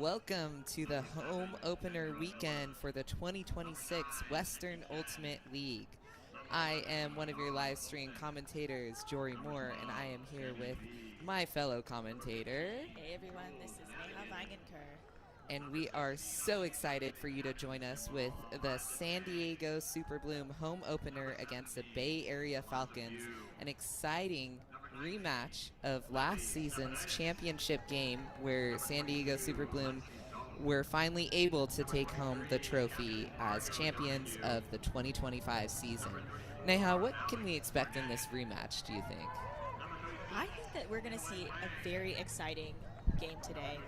Welcome to the home opener weekend for the 2026 Western Ultimate League. I am one of your live stream commentators, Jory Moore, and I am here with my fellow commentator. Hey everyone, this is Neha Vangenker. And we are so excited for you to join us with the San Diego Super Bloom home opener against the Bay Area Falcons, an exciting rematch of last season's championship game where San Diego Super Bloom were finally able to take home the trophy as champions of the 2025 season. Neha, what can we expect in this rematch, do you think? I think that we're going to see a very exciting game today.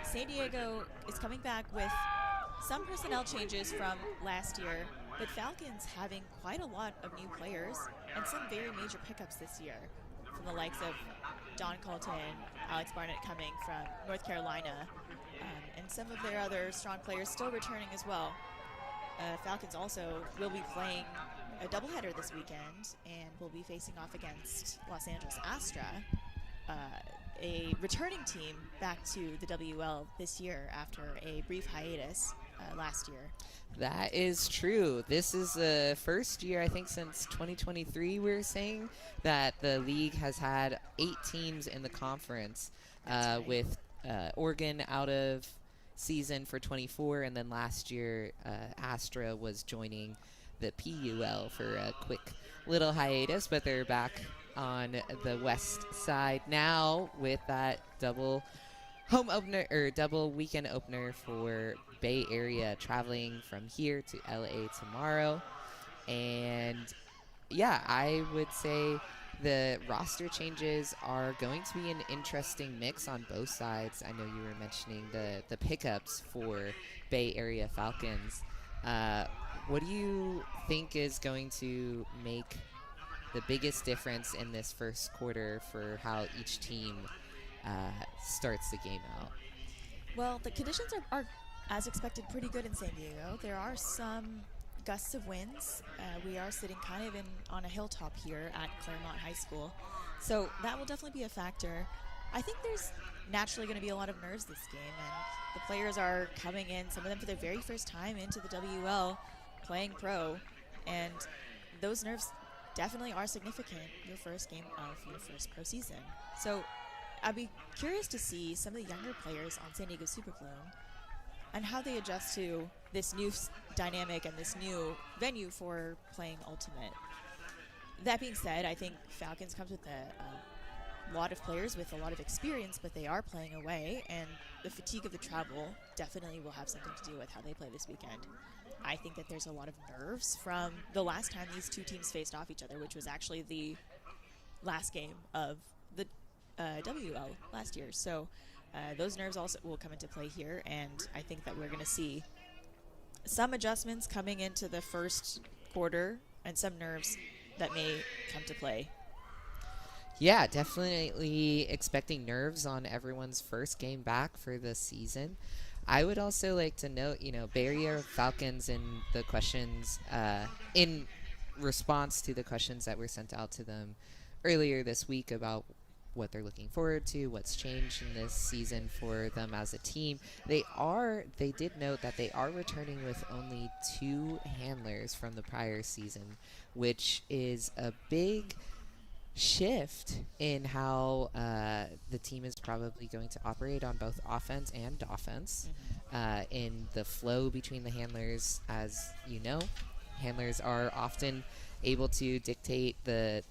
San Diego is coming back with some personnel changes from last year, but Falcons having quite a lot of new players and some very major pickups this year from the likes of Don Colton, Alex Barnett coming from North Carolina, and some of their other strong players still returning as well. Falcons also will be playing a doubleheader this weekend and will be facing off against Los Angeles Astra, a returning team back to the WL this year after a brief hiatus last year. That is true. This is the first year, I think, since 2023, we're saying, that the league has had 8 teams in the conference, Right. with Oregon out of season for 24, and then last year Astra was joining the PUL for a quick little hiatus, but they're back on the west side now with that double home opener or double weekend opener for Bay Area, traveling from here to LA tomorrow. And yeah, I would say the roster changes are going to be an interesting mix on both sides. I know you were mentioning the pickups for Bay Area Falcons. What do you think is going to make the biggest difference in this first quarter for how each team starts the game out? Well, the conditions are, as expected, pretty good in San Diego. There are some gusts of winds. We are sitting kind of on a hilltop here at Claremont High School, so that will definitely be a factor. I think there's naturally going to be a lot of nerves this game, and the players are coming in, some of them for their very first time into the WL, playing pro, and those nerves definitely are significant. Your first game of your first pro season. So I'd be curious to see some of the younger players on San Diego Super Bloom and how they adjust to this new dynamic and this new venue for playing Ultimate. That being said, I think Falcons comes with a lot of players with a lot of experience, but they are playing away, and the fatigue of the travel definitely will have something to do with how they play this weekend. I think that there's a lot of nerves from the last time these two teams faced off each other, which was actually the last game of the WL last year. So those nerves also will come into play here, and I think that we're going to see some adjustments coming into the first quarter and some nerves that may come to play. Yeah, definitely expecting nerves on everyone's first game back for the season. I would also like to note, Bay Area Falcons in the questions, in response to the questions that were sent out to them earlier this week about what they're looking forward to, what's changed in this season for them as a team. They did note that they are returning with only 2 handlers from the prior season, which is a big shift in how the team is probably going to operate on both offense and offense. In the flow between the handlers, as you know, handlers are often able to dictate the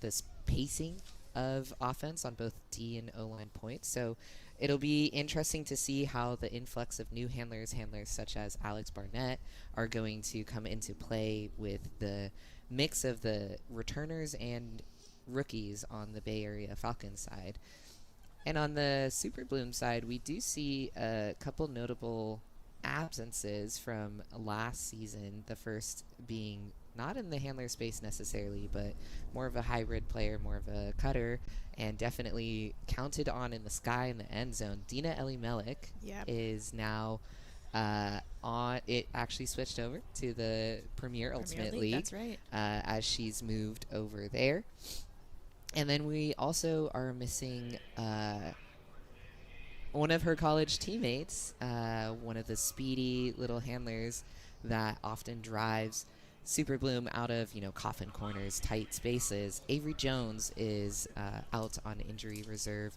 pacing of offense on both D and O-line points. So it'll be interesting to see how the influx of new handlers such as Alex Barnett, are going to come into play with the mix of the returners and rookies on the Bay Area Falcons side. And on the Super Bloom side, we do see a couple notable absences from last season, the first being not in the handler space necessarily, but more of a hybrid player, more of a cutter, and definitely counted on in the sky in the end zone. Dina Elimelech is now on. It actually switched over to the Premier Ultimate League. That's right. As she's moved over there. And then we also are missing one of her college teammates, one of the speedy little handlers that often drives Super Bloom out of, coffin corners, tight spaces. Avery Jones is out on injury reserve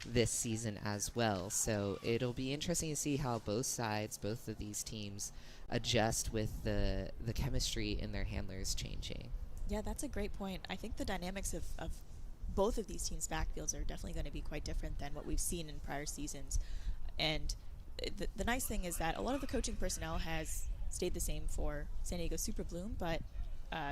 this season as well. So it'll be interesting to see how both of these teams adjust with the chemistry in their handlers changing. Yeah, that's a great point. I think the dynamics of both of these teams' backfields are definitely going to be quite different than what we've seen in prior seasons. And the nice thing is that a lot of the coaching personnel has stayed the same for San Diego Super Bloom, but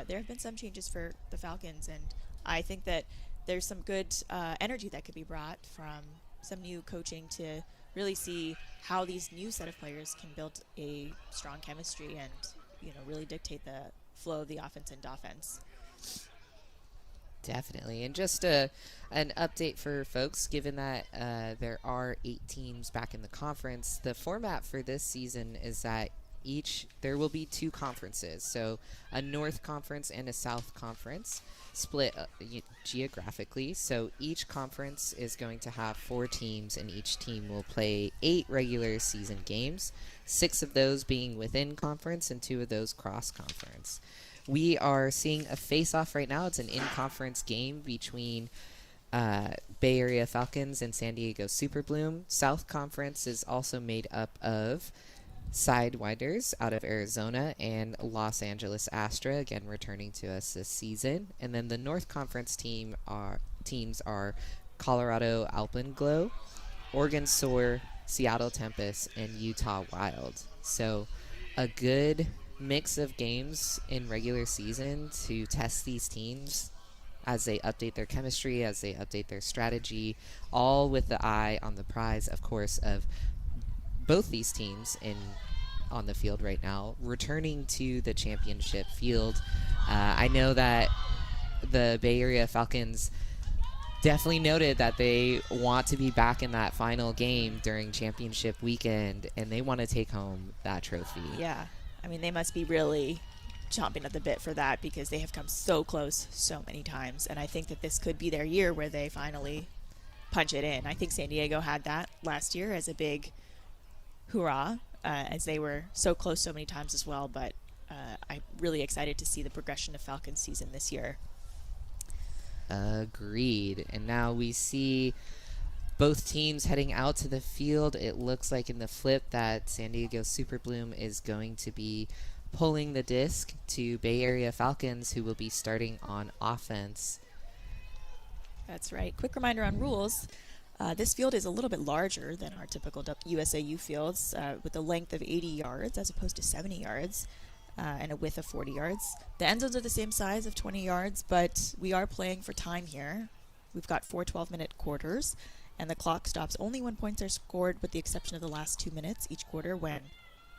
there have been some changes for the Falcons, and I think that there's some good energy that could be brought from some new coaching to really see how these new set of players can build a strong chemistry and, really dictate the flow of the offense and offense. Definitely. And just an update for folks, given that there are 8 teams back in the conference, the format for this season is that there will be 2 conferences, so a North Conference and a South Conference split geographically. So each conference is going to have 4 teams, and each team will play 8 regular season games, 6 of those being within conference and 2 of those cross-conference. We are seeing a face-off right now. It's an in-conference game between Bay Area Falcons and San Diego Super Bloom. South Conference is also made up of Sidewinders out of Arizona and Los Angeles Astra, again returning to us this season. And then the North Conference teams are Colorado Alpenglow, Oregon Soar, Seattle Tempest, and Utah Wild. So a good mix of games in regular season to test these teams as they update their chemistry, as they update their strategy, all with the eye on the prize, of course, of both these teams on the field right now, returning to the championship field. I know that the Bay Area Falcons definitely noted that they want to be back in that final game during championship weekend, and they want to take home that trophy. Yeah. I mean, they must be really chomping at the bit for that because they have come so close so many times, and I think that this could be their year where they finally punch it in. I think San Diego had that last year as a big hoorah, as they were so close so many times as well, but I'm really excited to see the progression of Falcons season this year. Agreed. And now we see both teams heading out to the field. It looks like in the flip that San Diego Super Bloom is going to be pulling the disc to Bay Area Falcons, who will be starting on offense. That's right. Quick reminder on rules. This field is a little bit larger than our typical USAU fields, with a length of 80 yards as opposed to 70 yards and a width of 40 yards. The end zones are the same size of 20 yards, but we are playing for time here. We've got 4 12-minute quarters, and the clock stops only when points are scored, with the exception of the last 2 minutes each quarter when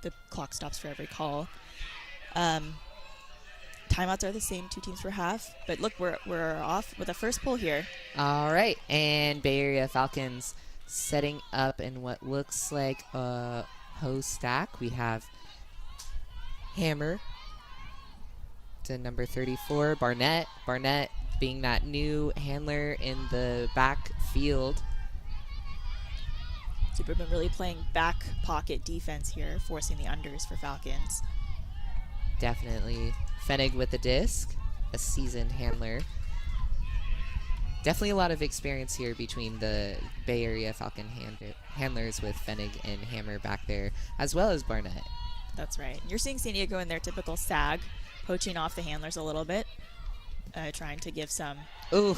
the clock stops for every call. Timeouts are the same, 2 teams per half. But look, we're off with a first pull here. All right, and Bay Area Falcons setting up in what looks like a hoe stack. We have Hammer to number 34, Barnett. Barnett being that new handler in the backfield. Super been really playing back pocket defense here, forcing the unders for Falcons. Definitely. Fenig with the disc, a seasoned handler. Definitely a lot of experience here between the Bay Area Falcon handlers with Fenig and Hammer back there, as well as Barnett. That's right. You're seeing San Diego in their typical sag, poaching off the handlers a little bit, trying to give some... Ooh,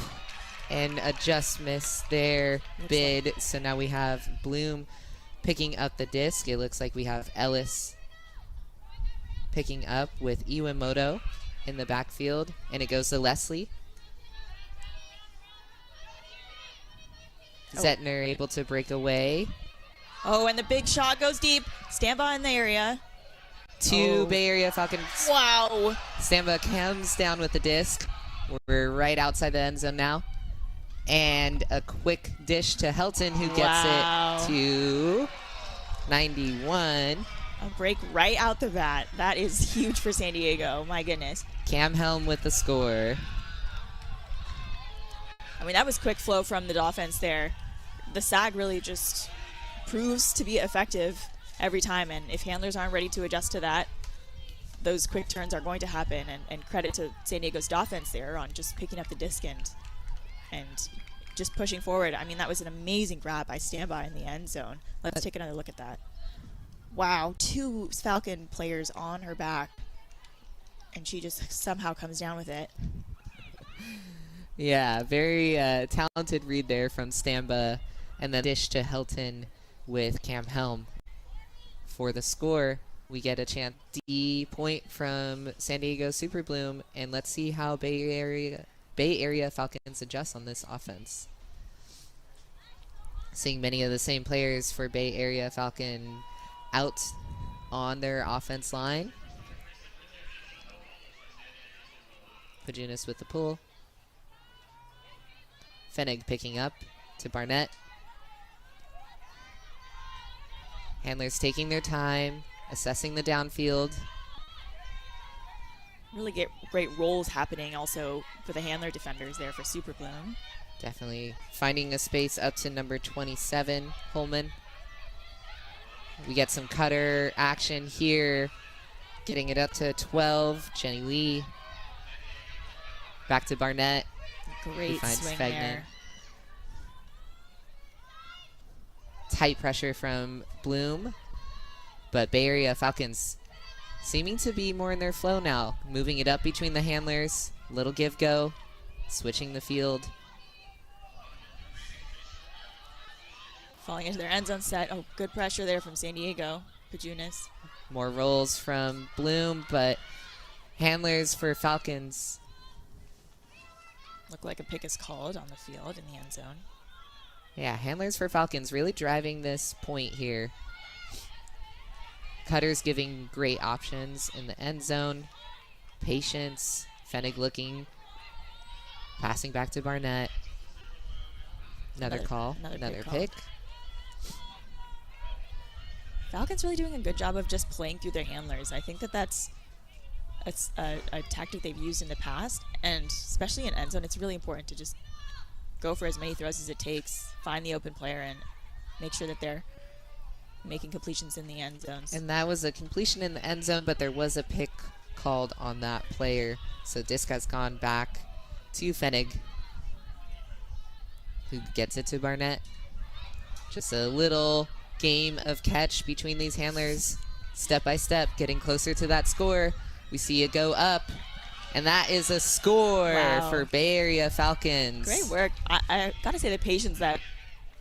and a just miss there, bid. Like. So now we have Bloom picking up the disc. It looks like we have Ellis picking up with Iwamoto in the backfield, and it goes to Leslie. Zettner able to break away. Oh, and the big shot goes deep. Stamba in the area. Bay Area Falcons. Wow. Stamba comes down with the disc. We're right outside the end zone now. And a quick dish to Helton, who gets it to 91. A break right out the bat. That is huge for San Diego. My goodness. Cam Helm with the score. I mean, that was quick flow from the offense there. The sag really just proves to be effective every time. And if handlers aren't ready to adjust to that, those quick turns are going to happen. And credit to San Diego's offense there on just picking up the disc and just pushing forward. I mean, that was an amazing grab by Standby in the end zone. Let's take another look at that. Wow, 2 Falcon players on her back, and she just somehow comes down with it. Yeah, very talented read there from Stamba, and then dish to Helton with Cam Helm. For the score, we get a chance D point from San Diego Super Bloom, and let's see how Bay Area Falcons adjust on this offense. Seeing many of the same players for Bay Area Falcon out on their offense line. Pajunas with the pull. Fennig picking up to Barnett. Handlers taking their time, assessing the downfield. Really great rolls happening also for the handler defenders there for Super Bloom. Definitely finding a space up to number 27, Holman. We get some cutter action here. Getting it up to 12, Jenny Lee. Back to Barnett. Great swing there. Tight pressure from Bloom. But Bay Area Falcons seeming to be more in their flow now. Moving it up between the handlers. Little give-go. Switching the field. Falling into their end zone set. Oh, good pressure there from San Diego. Pajunas. More rolls from Bloom, but handlers for Falcons. Look like a pick is called on the field in the end zone. Yeah, handlers for Falcons really driving this point here. Cutters giving great options in the end zone. Patience. Fennig looking. Passing back to Barnett. Another call. Another pick. Falcons really doing a good job of just playing through their handlers. I think that's a tactic they've used in the past, and especially in end zone, it's really important to just go for as many throws as it takes, find the open player, and make sure that they're making completions in the end zones. And that was a completion in the end zone, but there was a pick called on that player. So disc has gone back to Fennig, who gets it to Barnett. Just a little game of catch between these handlers, step by step, getting closer to that score. We see it go up, and that is a score for Bay Area Falcons. Great work. I gotta say the patience that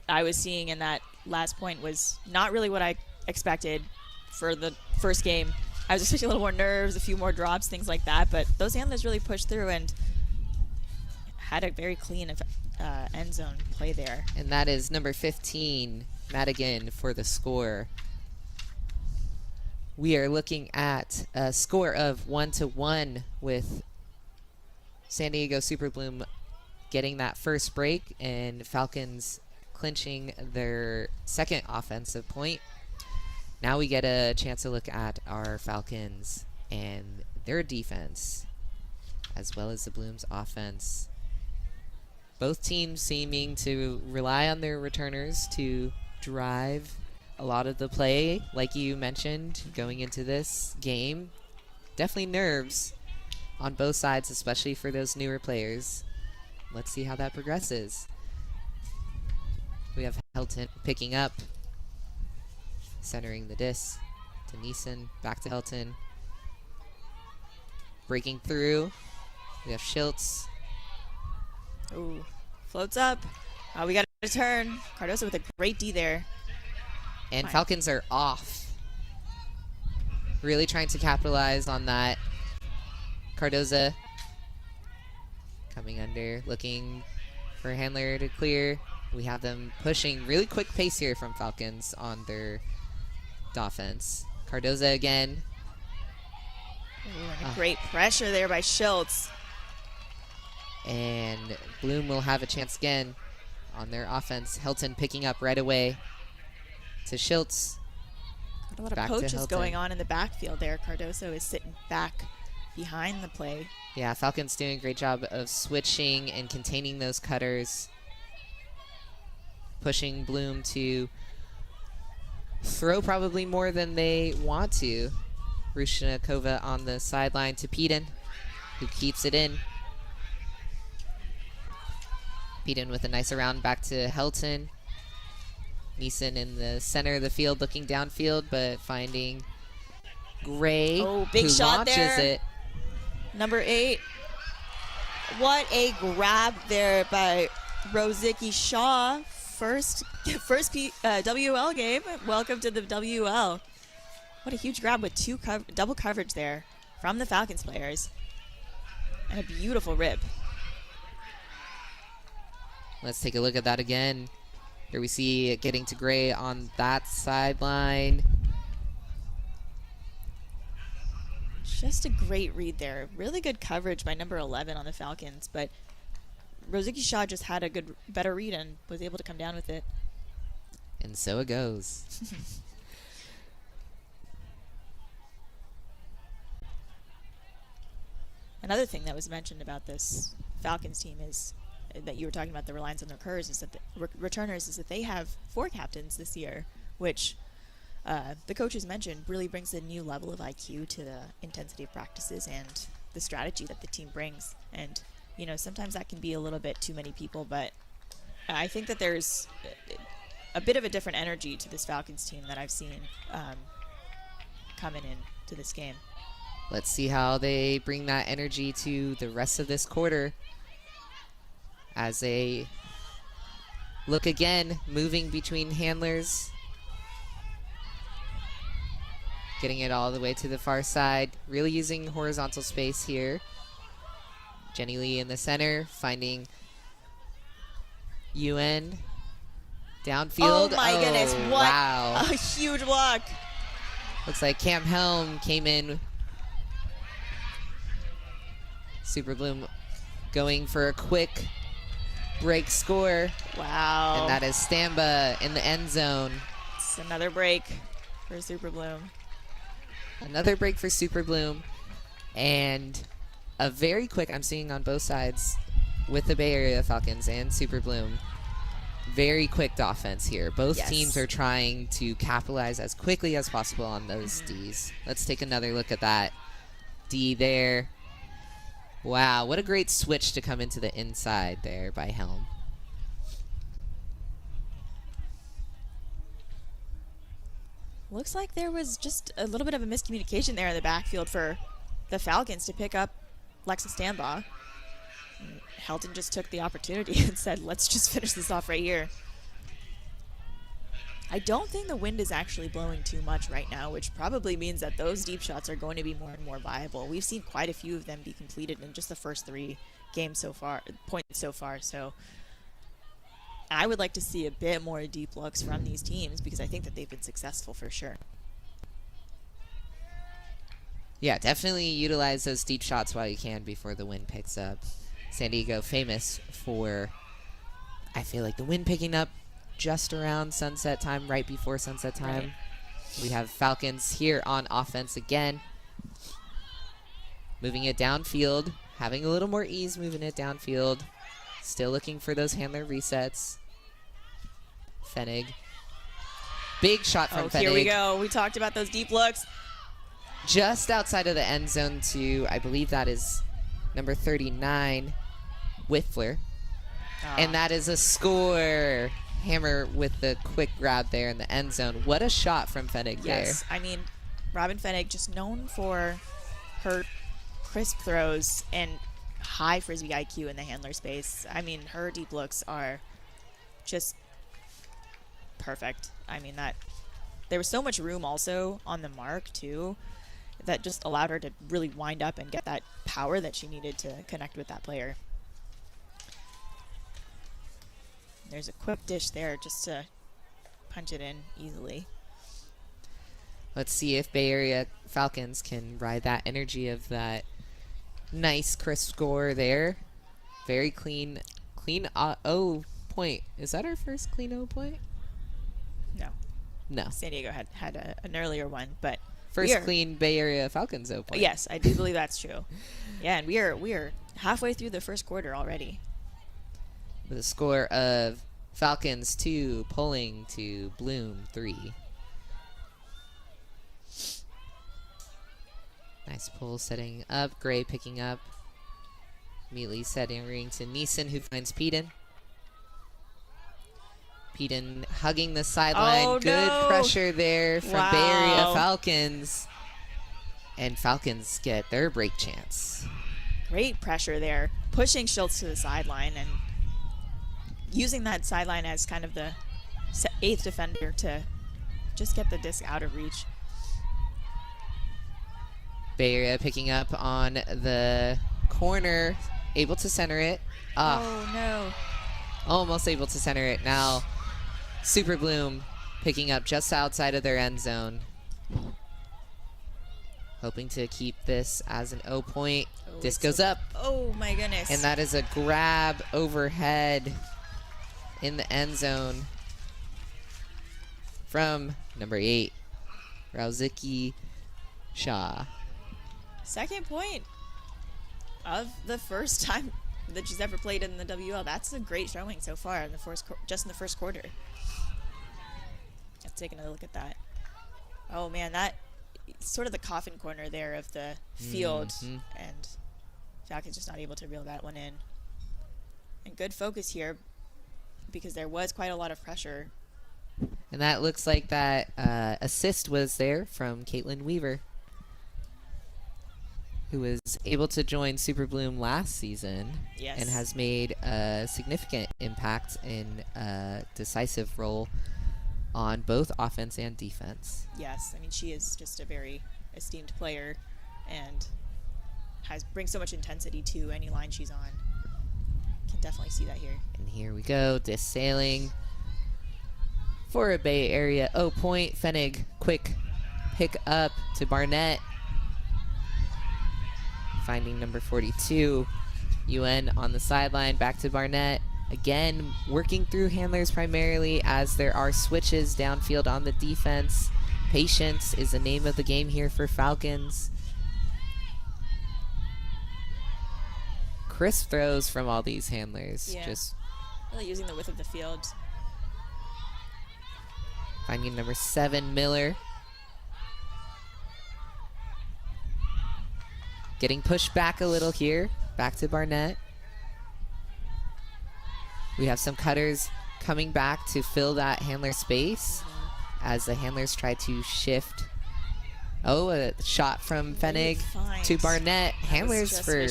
I was seeing in that last point was not really what I expected for the first game. I was expecting a little more nerves, a few more drops, things like that, but those handlers really pushed through and had a very clean end zone play there. And that is number 15, Madigan, for the score. We are looking at a score of 1-1 with San Diego Super Bloom getting that first break and Falcons clinching their second offensive point. Now we get a chance to look at our Falcons and their defense, as well as the Bloom's offense. Both teams seeming to rely on their returners to drive a lot of the play, like you mentioned, going into this game. Definitely nerves on both sides, especially for those newer players. Let's see how that progresses. We have Helton picking up, centering the disc to Neeson, back to Helton. Breaking through, we have Schiltz. Ooh, floats up. We got a turn. Cardoso with a great D there. And Falcons are off. Really trying to capitalize on that. Cardoza coming under, looking for a handler to clear. We have them pushing really quick pace here from Falcons on their offense. Cardoza again. Ooh, great pressure there by Schiltz. And Bloom will have a chance again on their offense. Helton picking up right away to Schiltz. Got a lot of poaches going on in the backfield there. Cardoso is sitting back behind the play. Yeah, Falcons doing a great job of switching and containing those cutters. Pushing Bloom to throw probably more than they want to. Rushinikova on the sideline to Peden, who keeps it in. Peden with a nice around back to Helton. Neeson in the center of the field looking downfield, but finding Gray, Oh, big who shot launches there. it. Number 8. What a grab there by Rosicky Shaw. First WL game. Welcome to the WL. What a huge grab with double coverage there from the Falcons players. And a beautiful rip. Let's take a look at that again. Here we see it getting to Gray on that sideline. Just a great read there. Really good coverage by number 11 on the Falcons, but Rosicky Shaw just had a better read and was able to come down with it. And so it goes. Another thing that was mentioned about this Falcons team is that you were talking about the reliance on their recurs is that the returners is that they have 4 captains this year, which the coaches mentioned really brings a new level of IQ to the intensity of practices and the strategy that the team brings. And, you know, sometimes that can be a little bit too many people, but I think that there's a bit of a different energy to this Falcons team that I've seen coming into this game. Let's see how they bring that energy to the rest of this quarter. As they look again, moving between handlers. Getting it all the way to the far side. Really using horizontal space here. Jenny Lee in the center, finding UN. Downfield. Oh my goodness, what wow. a huge block. Looks like Cam Helm came in. Super Bloom going for a quick break score. Wow. And that is Stamba in the end zone. It's another break for Super Bloom. Another break for Super Bloom. And a very quick, I'm seeing on both sides with the Bay Area Falcons and Super Bloom, very quick offense here. Both teams are trying to capitalize as quickly as possible on those Ds. Let's take another look at that D there. Wow, what a great switch to come into the inside there by Helm. Looks like there was just a little bit of a miscommunication there in the backfield for the Falcons to pick up Lexus Stambaugh. Helton just took the opportunity and said, let's just finish this off right here. I don't think the wind is actually blowing too much right now, which probably means that those deep shots are going to be more and more viable. We've seen quite a few of them be completed in just the first 3 games so far, so I would like to see a bit more deep looks from these teams because I think that they've been successful for sure. Yeah, definitely utilize those deep shots while you can before the wind picks up. San Diego famous for, I feel like, the wind picking up just around sunset time, right before sunset time. Right. We have Falcons here on offense again. Moving it downfield, having a little more ease moving it downfield. Still looking for those handler resets. Fenig. Big shot from Fenig. Here we go. We talked about those deep looks. Just outside of the end zone to, I believe that is number 39, Whiffler. And that is a score. Hammer with the quick grab there in the end zone. What a shot from Fenig there. Yes, I mean, Robin Fenig just known for her crisp throws and high Frisbee IQ in the handler space. I mean, her deep looks are just perfect. I mean, that there was so much room also on the mark too that just allowed her to really wind up and get that power that she needed to connect with that player. There's a quick dish there just to punch it in easily. Let's see if Bay Area Falcons can ride that energy of that nice crisp score there. Very clean O point. Is that our first clean O point? No. San Diego had an earlier one, but first clean Bay Area Falcons O point. Yes, I do believe that's true. Yeah, and we are halfway through the first quarter already. With a score of Falcons 2, Pulling to Bloom 3. Nice pull setting up. Gray picking up. Immediately setting ring to Neeson, who finds Peden. Peden hugging the sideline. Oh, Good no. pressure there from Wow. Bay Area Falcons. And Falcons get their break chance. Great pressure there. Pushing Schultz to the sideline and using that sideline as kind of the 8th defender to just get the disc out of reach. Bay Area picking up on the corner. Able to center it. Oh, no. Almost able to center it. Now, Super Bloom picking up just outside of their end zone. Hoping to keep this as an 0 point. Oh, Disc goes up. Oh, my goodness. And that is a grab overhead in the end zone from number 8, Rauziki Shaw. Second point of the first time that she's ever played in the WL. That's a great showing so far in the just in the first quarter. Let's take another look at that. Oh man, that sort of the coffin corner there of the field, and Falcons just not able to reel that one in. And good focus here because there was quite a lot of pressure. And that looks like that assist was there from Caitlin Weaver, who was able to join Super Bloom last season. Yes. And has made a significant impact in a decisive role on both offense and defense. Yes, I mean, she is just a very esteemed player and brings so much intensity to any line she's on. Can definitely see that here. And here we go, disc sailing for a Bay Area 0 point. Fenig, quick pick up to Barnett. Finding number 42, UN on the sideline, back to Barnett. Again, working through handlers primarily as there are switches downfield on the defense. Patience is the name of the game here for Falcons. Crisp throws from all these handlers. Yeah. Just really using the width of the field. finding number 7, Miller. Getting pushed back a little here. Back to Barnett. We have some cutters coming back to fill that handler space as the handlers try to shift. Oh, a shot from Fenig to Barnett. Handlers for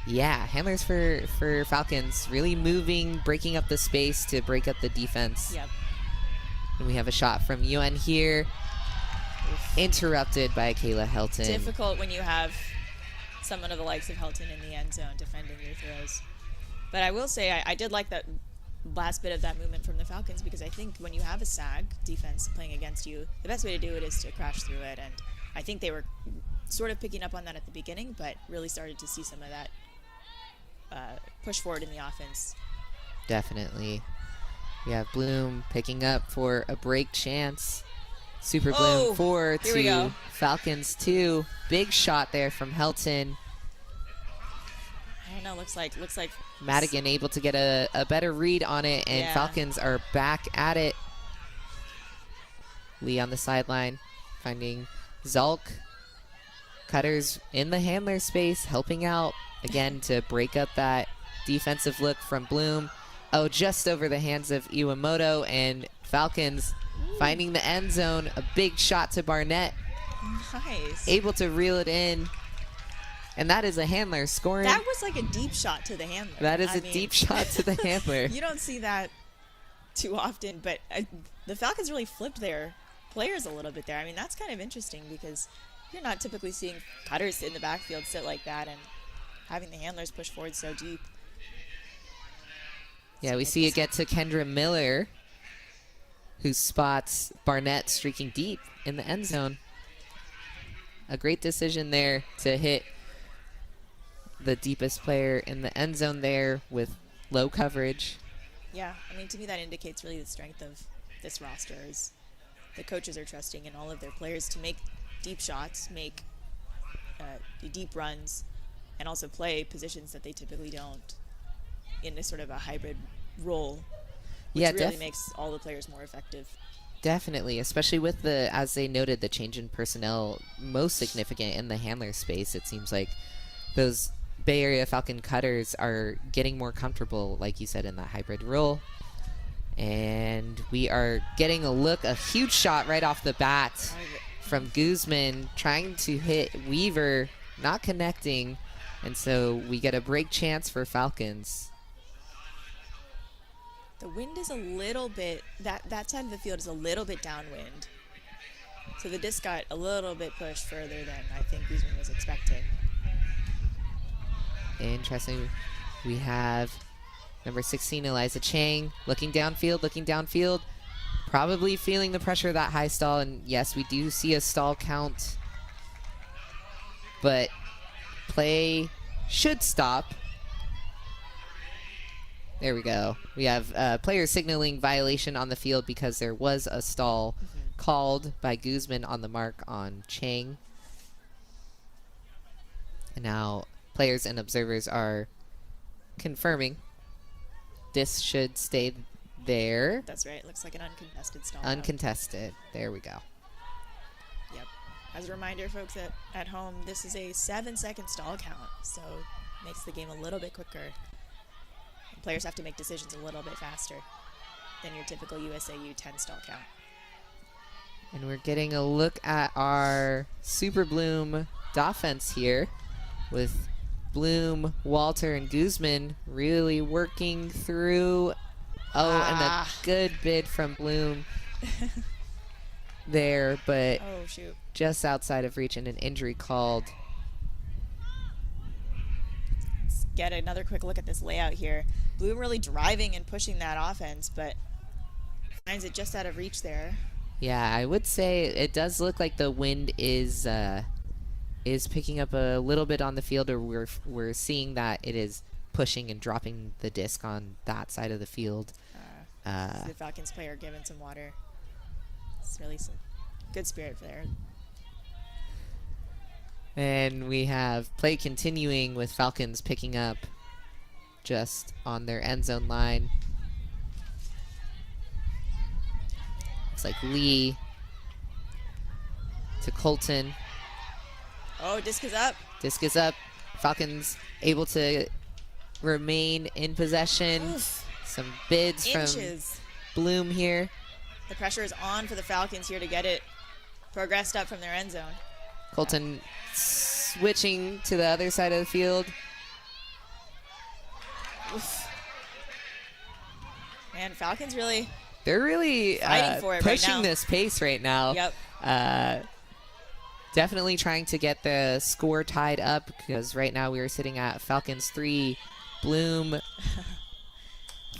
handlers for Falcons really moving, breaking up the space to break up the defense. Yep. And we have a shot from UN here. Oof. Interrupted by Kayla Helton. Difficult when you have someone of the likes of Helton in the end zone defending your throws. But I will say I did like that last bit of that movement from the Falcons, because I think when you have a SAG defense playing against you, the best way to do it is to crash through it. And I think they were sort of picking up on that at the beginning, but really started to see some of that push forward in the offense. Definitely. We have Bloom picking up for a break chance. Super Bloom 4 to Falcons 2. Big shot there from Helton. I don't know, looks like Madigan able to get a better read on it, and Falcons are back at it. Lee on the sideline, finding Zalk. Cutters in the handler space, helping out, again, to break up that defensive look from Bloom. Oh, just over the hands of Iwamoto, and Falcons finding the end zone. A big shot to Barnett. Nice. Able to reel it in. And that is a handler scoring. That was like a deep shot to the handler. That is a deep shot to the handler. You don't see that too often, but the Falcons really flipped their players a little bit there. I mean, that's kind of interesting because you're not typically seeing cutters in the backfield sit like that and having the handlers push forward so deep. Yeah, we see it get to Kendra Miller, who spots Barnett streaking deep in the end zone. A great decision there to hit the deepest player in the end zone there with low coverage. Yeah, I mean, to me that indicates really the strength of this roster is the coaches are trusting in all of their players to make deep shots, make deep runs, and also play positions that they typically don't in a sort of a hybrid role, which really makes all the players more effective. Definitely, especially with the, as they noted, the change in personnel most significant in the handler space. It seems like those Bay Area Falcon cutters are getting more comfortable, like you said, in that hybrid role. And we are getting a huge shot right off the bat from Guzman, trying to hit Weaver, not connecting. And so we get a break chance for Falcons. The wind is a little bit, that side of the field is a little bit downwind. So the disc got a little bit pushed further than I think Guzman was expecting. Interesting. We have number 16, Eliza Chang, looking downfield. Probably feeling the pressure of that high stall. And yes, we do see a stall count. But play should stop. There we go. We have players signaling violation on the field because there was a stall called by Guzman on the mark on Chang. And now players and observers are confirming this should stay there. That's right. Looks like an uncontested stall. Uncontested. There we go. Yep. As a reminder, folks at home, this is a 7-second stall count, so it makes the game a little bit quicker. Players have to make decisions a little bit faster than your typical USAU 10 stall count. And we're getting a look at our Super Bloom offense here with Bloom, Walter, and Guzman really working through. Oh, and a good bid from Bloom there, but oh, shoot. Just outside of reach and an injury called. Let's get another quick look at this layout here. Bloom really driving and pushing that offense, but finds it just out of reach there. Yeah, I would say it does look like the wind is picking up a little bit on the field, or we're seeing that it is pushing and dropping the disc on that side of the field. The Falcons player giving some water. It's really some good spirit there. And we have play continuing with Falcons picking up just on their end zone line. Looks like Lee to Colton. Oh, disc is up. Disc is up. Falcons able to remain in possession. Oof. Some bids Inches. from Bloom here. The pressure is on for the Falcons here to get it progressed up from their end zone. Colton switching to the other side of the field. Oof. Man, Falcons really... They're really fighting for it pushing right now. this pace right now. Yep. Definitely trying to get the score tied up, because right now we are sitting at Falcons 3, Bloom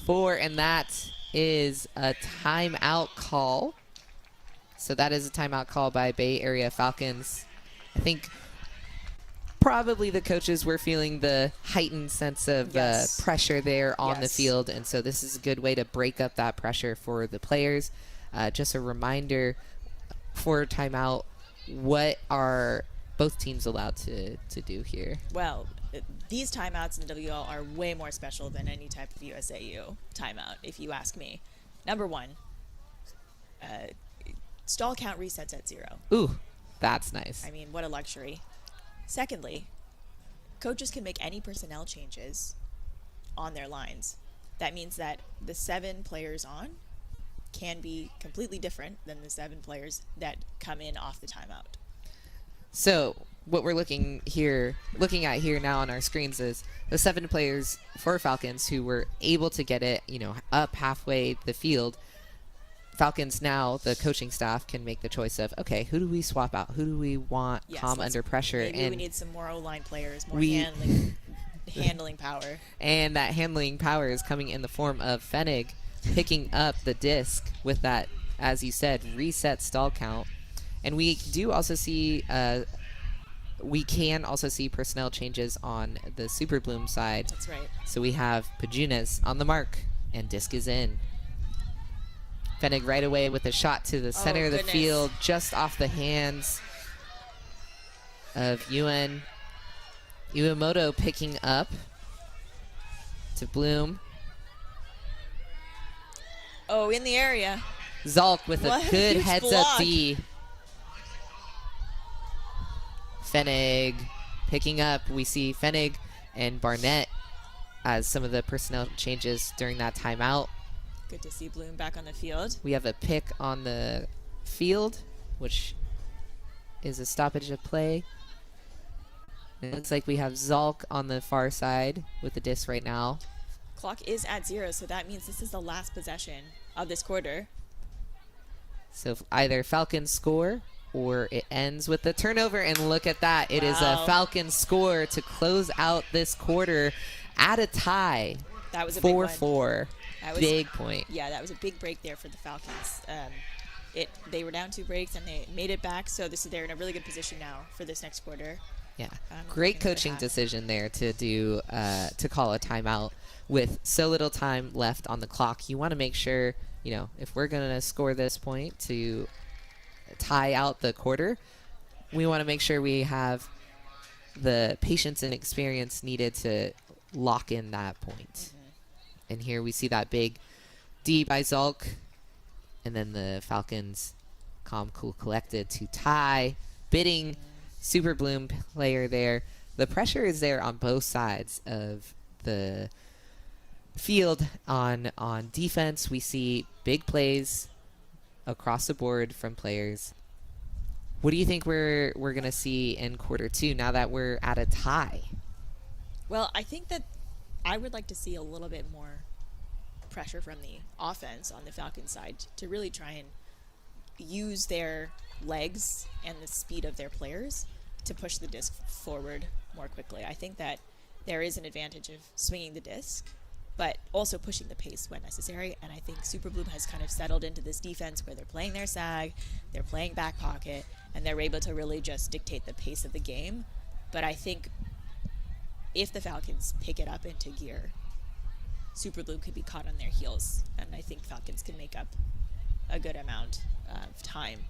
4, and that is a timeout call. So that is a timeout call by Bay Area Falcons. I think probably the coaches were feeling the heightened sense of pressure there on the field, and so this is a good way to break up that pressure for the players. Just a reminder for timeout, what are both teams allowed to do here? Well, these timeouts in the WL are way more special than any type of USAU timeout, if you ask me. Number one, stall count resets at 0. Ooh, that's nice. I mean, what a luxury. Secondly, coaches can make any personnel changes on their lines. That means that the 7 players on can be completely different than the 7 players that come in off the timeout. So what we're looking at here now on our screens is the 7 players for Falcons who were able to get it, up halfway the field. Falcons now, the coaching staff can make the choice of, okay, who do we swap out? Who do we want calm under pressure? Maybe we need some more O-line players, more handling power. And that handling power is coming in the form of Fenig picking up the disc with that, as you said, reset stall count. And we do also see, we can also see personnel changes on the Super Bloom side. That's right. So we have Pajunas on the mark, and disc is in. Fenig right away with a shot to the center of the field, just off the hands of Iwamoto picking up to Bloom. Oh, in the area. Zalk with a good huge heads-up block. D. Fenig picking up. We see Fenig and Barnett as some of the personnel changes during that timeout. Good to see Bloom back on the field. We have a pick on the field, which is a stoppage of play. It looks like we have Zalk on the far side with the disc right now. Clock is at 0, so that means this is the last possession of this quarter. So either Falcons score or it ends with the turnover. And look at that. It is a Falcons score to close out this quarter at a tie. That was a 4-4. That was, big point. Yeah, that was a big break there for the Falcons. They were down 2 breaks and they made it back, so they're in a really good position now for this next quarter. Yeah, great coaching decision there to do to call a timeout with so little time left on the clock. You want to make sure, if we're going to score this point to tie out the quarter, we want to make sure we have the patience and experience needed to lock in that point. Mm-hmm. And here we see that big D by Zalk, and then the Falcons calm, cool, collected to tie, bidding Super Bloom player there. The pressure is there on both sides of the field. On defense, we see big plays across the board from players. What do you think we're going to see in quarter 2 now that we're at a tie? Well, I think that I would like to see a little bit more pressure from the offense on the Falcons side to really try and use their legs and the speed of their players to push the disc forward more quickly. I think that there is an advantage of swinging the disc, but also pushing the pace when necessary. And I think Super Bloom has kind of settled into this defense where they're playing their sag, they're playing back pocket, and they're able to really just dictate the pace of the game. But I think if the Falcons pick it up into gear, Super Bloom could be caught on their heels, and I think Falcons can make up a good amount of time.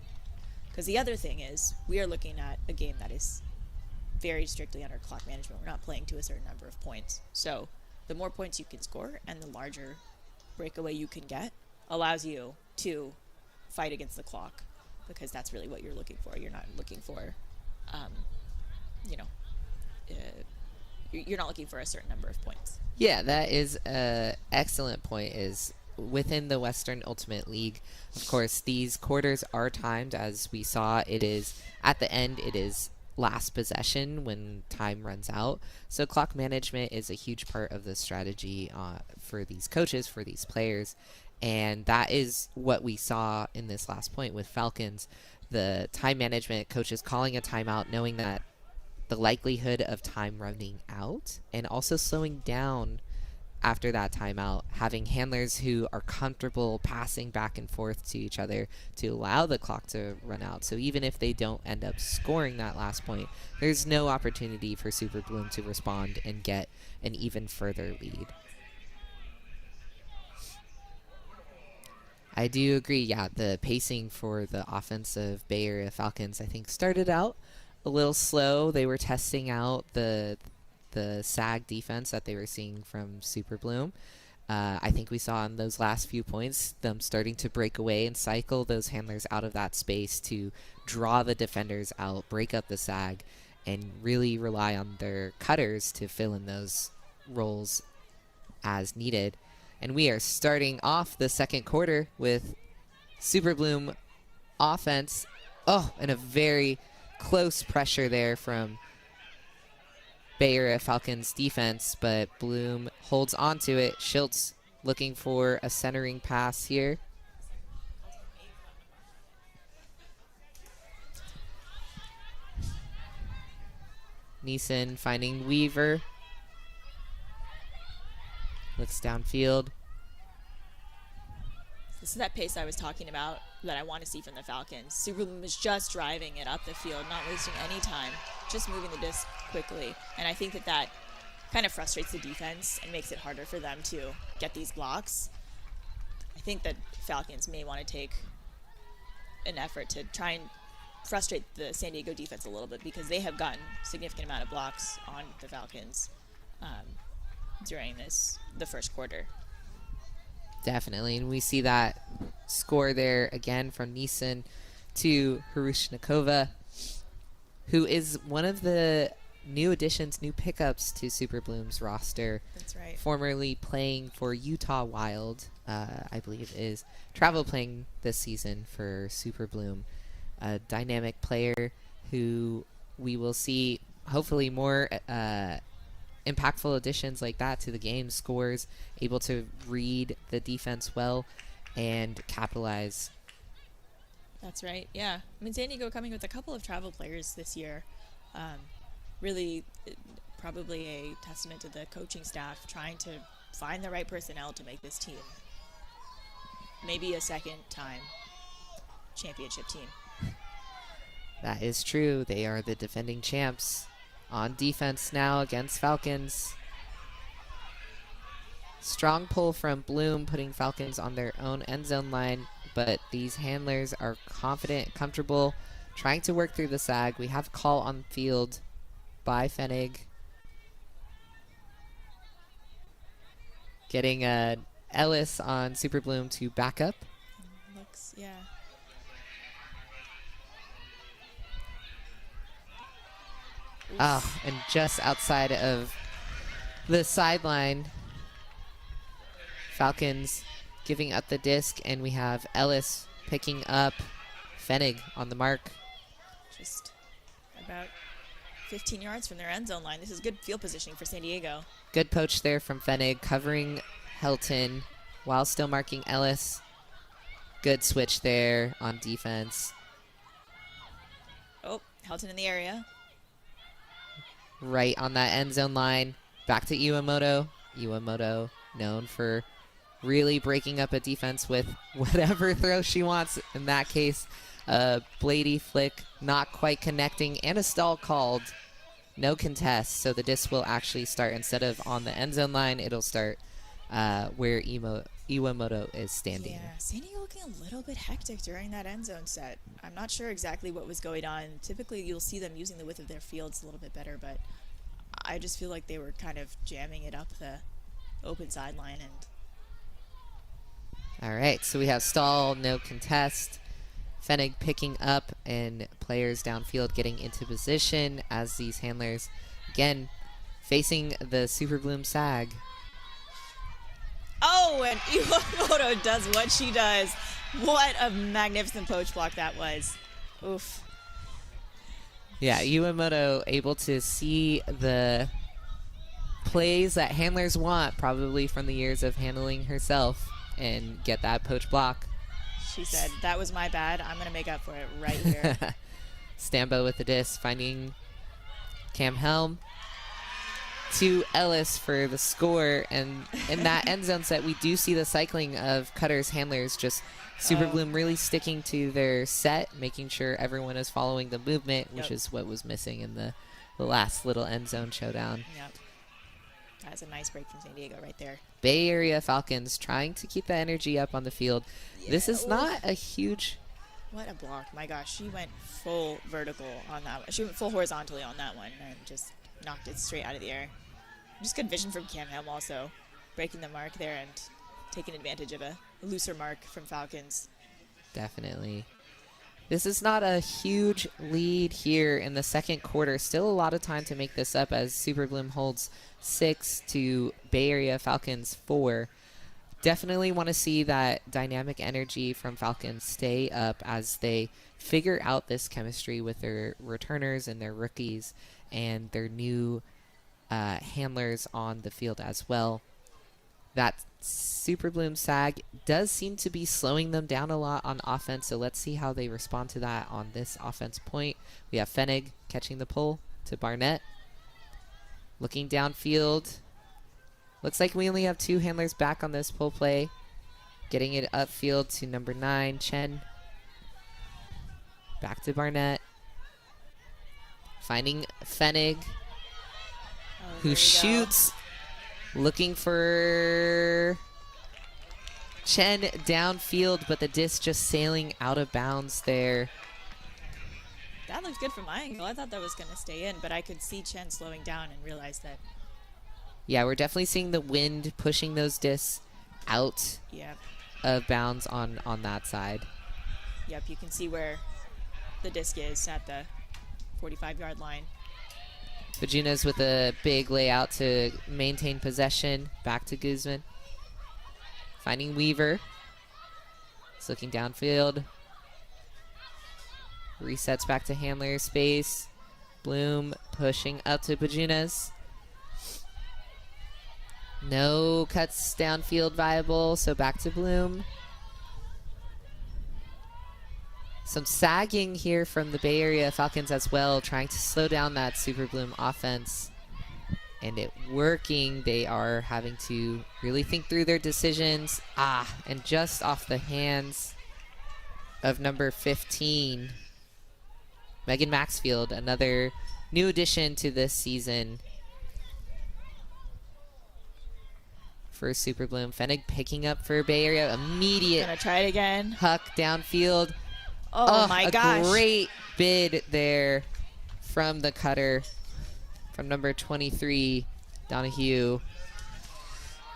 Because the other thing is, we are looking at a game that is very strictly under clock management. We're not playing to a certain number of points. So the more points you can score and the larger breakaway you can get allows you to fight against the clock, because that's really what you're looking for. You're not looking for, you're not looking for a certain number of points. Yeah, that is an excellent point. Is within the Western Ultimate League, of course, these quarters are timed. As we saw, it is at the end, it is last possession when time runs out. So clock management is a huge part of the strategy for these coaches, for these players. And that is what we saw in this last point with Falcons. The time management coaches calling a timeout, knowing that the likelihood of time running out, and also slowing down after that timeout, having handlers who are comfortable passing back and forth to each other to allow the clock to run out. So even if they don't end up scoring that last point, there's no opportunity for Super Bloom to respond and get an even further lead. I do agree, yeah, the pacing for the offensive Bay Area Falcons, I think, started out a little slow. They were testing out the sag defense that they were seeing from Super Bloom. I think we saw in those last few points them starting to break away and cycle those handlers out of that space to draw the defenders out, break up the sag, and really rely on their cutters to fill in those roles as needed. And we are starting off the second quarter with Super Bloom offense. Oh, and a very close pressure there from Bay Area Falcons defense, but Bloom holds on to it. Schultz looking for a centering pass here. Neeson finding Weaver. Looks downfield. This is that pace I was talking about that I want to see from the Falcons. Super Bloom is just driving it up the field, not wasting any time, just moving the disc quickly. And I think that kind of frustrates the defense and makes it harder for them to get these blocks. I think that Falcons may want to take an effort to try and frustrate the San Diego defense a little bit, because they have gotten a significant amount of blocks on the Falcons during the first quarter. Definitely. And we see that score there again from Neeson to Harushnikova, who is one of the new additions, new pickups to Super Bloom's roster. That's right. Formerly playing for Utah Wild, I believe is travel playing this season for Super Bloom. A dynamic player who we will see hopefully more impactful additions like that to the game. Scores, able to read the defense well and capitalize. That's right, yeah. I mean, San Diego coming with a couple of travel players this year. Really, probably a testament to the coaching staff trying to find the right personnel to make this team maybe a second-time championship team. That is true. They are the defending champs. On defense now against Falcons. Strong pull from Bloom, putting Falcons on their own end zone line, but these handlers are confident, comfortable, trying to work through the sag. We have a call on field by Fenig. Getting Ellis on Super Bloom to back up. Looks, yeah. Oh, and just outside of the sideline, Falcons giving up the disc, and we have Ellis picking up Fenig on the mark. Just about 15 yards from their end zone line. This is good field positioning for San Diego. Good poach there from Fenig, covering Helton while still marking Ellis. Good switch there on defense. Oh, Helton in the area. Right on that end zone line. Back to Iwamoto. Iwamoto, known for really breaking up a defense with whatever throw she wants. In that case, a Blady flick, not quite connecting, and a stall called. No contest, so the disc will actually start, instead of on the end zone line, it'll start where Iwamoto is standing. Yeah, San Diego looking a little bit hectic during that end zone set. I'm not sure exactly what was going on. Typically, you'll see them using the width of their fields a little bit better, but I just feel like they were kind of jamming it up the open sideline. And all right, so we have stall, no contest. Fenig picking up and players downfield getting into position as these handlers, again, facing the Super Bloom sag. oh, and Iwamoto does what she does. What a magnificent poach block that was. Oof. Yeah, Iwamoto able to see the plays that handlers want, probably from the years of handling herself, and get that poach block. She said, that was my bad. I'm going to make up for it right here. Stambo with the disc, finding Cam Helm to Ellis for the score. And in that end zone set, we do see the cycling of Cutter's handlers, just Super Bloom really sticking to their set, making sure everyone is following the movement, which is what was missing in the last little end zone showdown. Yep. That's a nice break from San Diego right there. Bay Area Falcons trying to keep the energy up on the field. Yeah, this is not a huge... What a block. My gosh, she went full vertical on that one. She went full horizontally on that one and just knocked it straight out of the air. Just good vision from Cam Helm also, breaking the mark there and taking advantage of a looser mark from Falcons. Definitely. This is not a huge lead here in the second quarter. Still a lot of time to make this up as Super Bloom holds 6 to Bay Area Falcons 4. Definitely want to see that dynamic energy from Falcons stay up as they figure out this chemistry with their returners and their rookies and their new handlers on the field as well. That Super Bloom sag does seem to be slowing them down a lot on offense, so let's see how they respond to that on this offense point. We have Fenig catching the pull to Barnett. Looking downfield. Looks like we only have 2 handlers back on this pull play. Getting it upfield to number 9, Chen. Back to Barnett. Finding Fenig, who shoots. Looking for Chen downfield, but the disc just sailing out of bounds there. That looked good from my angle. I thought that was going to stay in, but I could see Chen slowing down and realize that. Yeah, we're definitely seeing the wind pushing those discs out Yep. of bounds on that side. Yep, you can see where the disc is at the 45-yard line. Bajunas with a big layout to maintain possession. Back to Guzman. Finding Weaver. He's looking downfield. Resets back to handler space. Bloom pushing up to Bajunas. No cuts downfield viable, so back to Bloom. Some sagging here from the Bay Area Falcons as well, trying to slow down that Super Bloom offense. And it working. They are having to really think through their decisions. And just off the hands of number 15, Megan Maxfield, another new addition to this season for Super Bloom. Fennig picking up for Bay Area. Immediate. Gonna try it again. Huck downfield. Oh my gosh. A great bid there from the cutter from number 23, Donahue.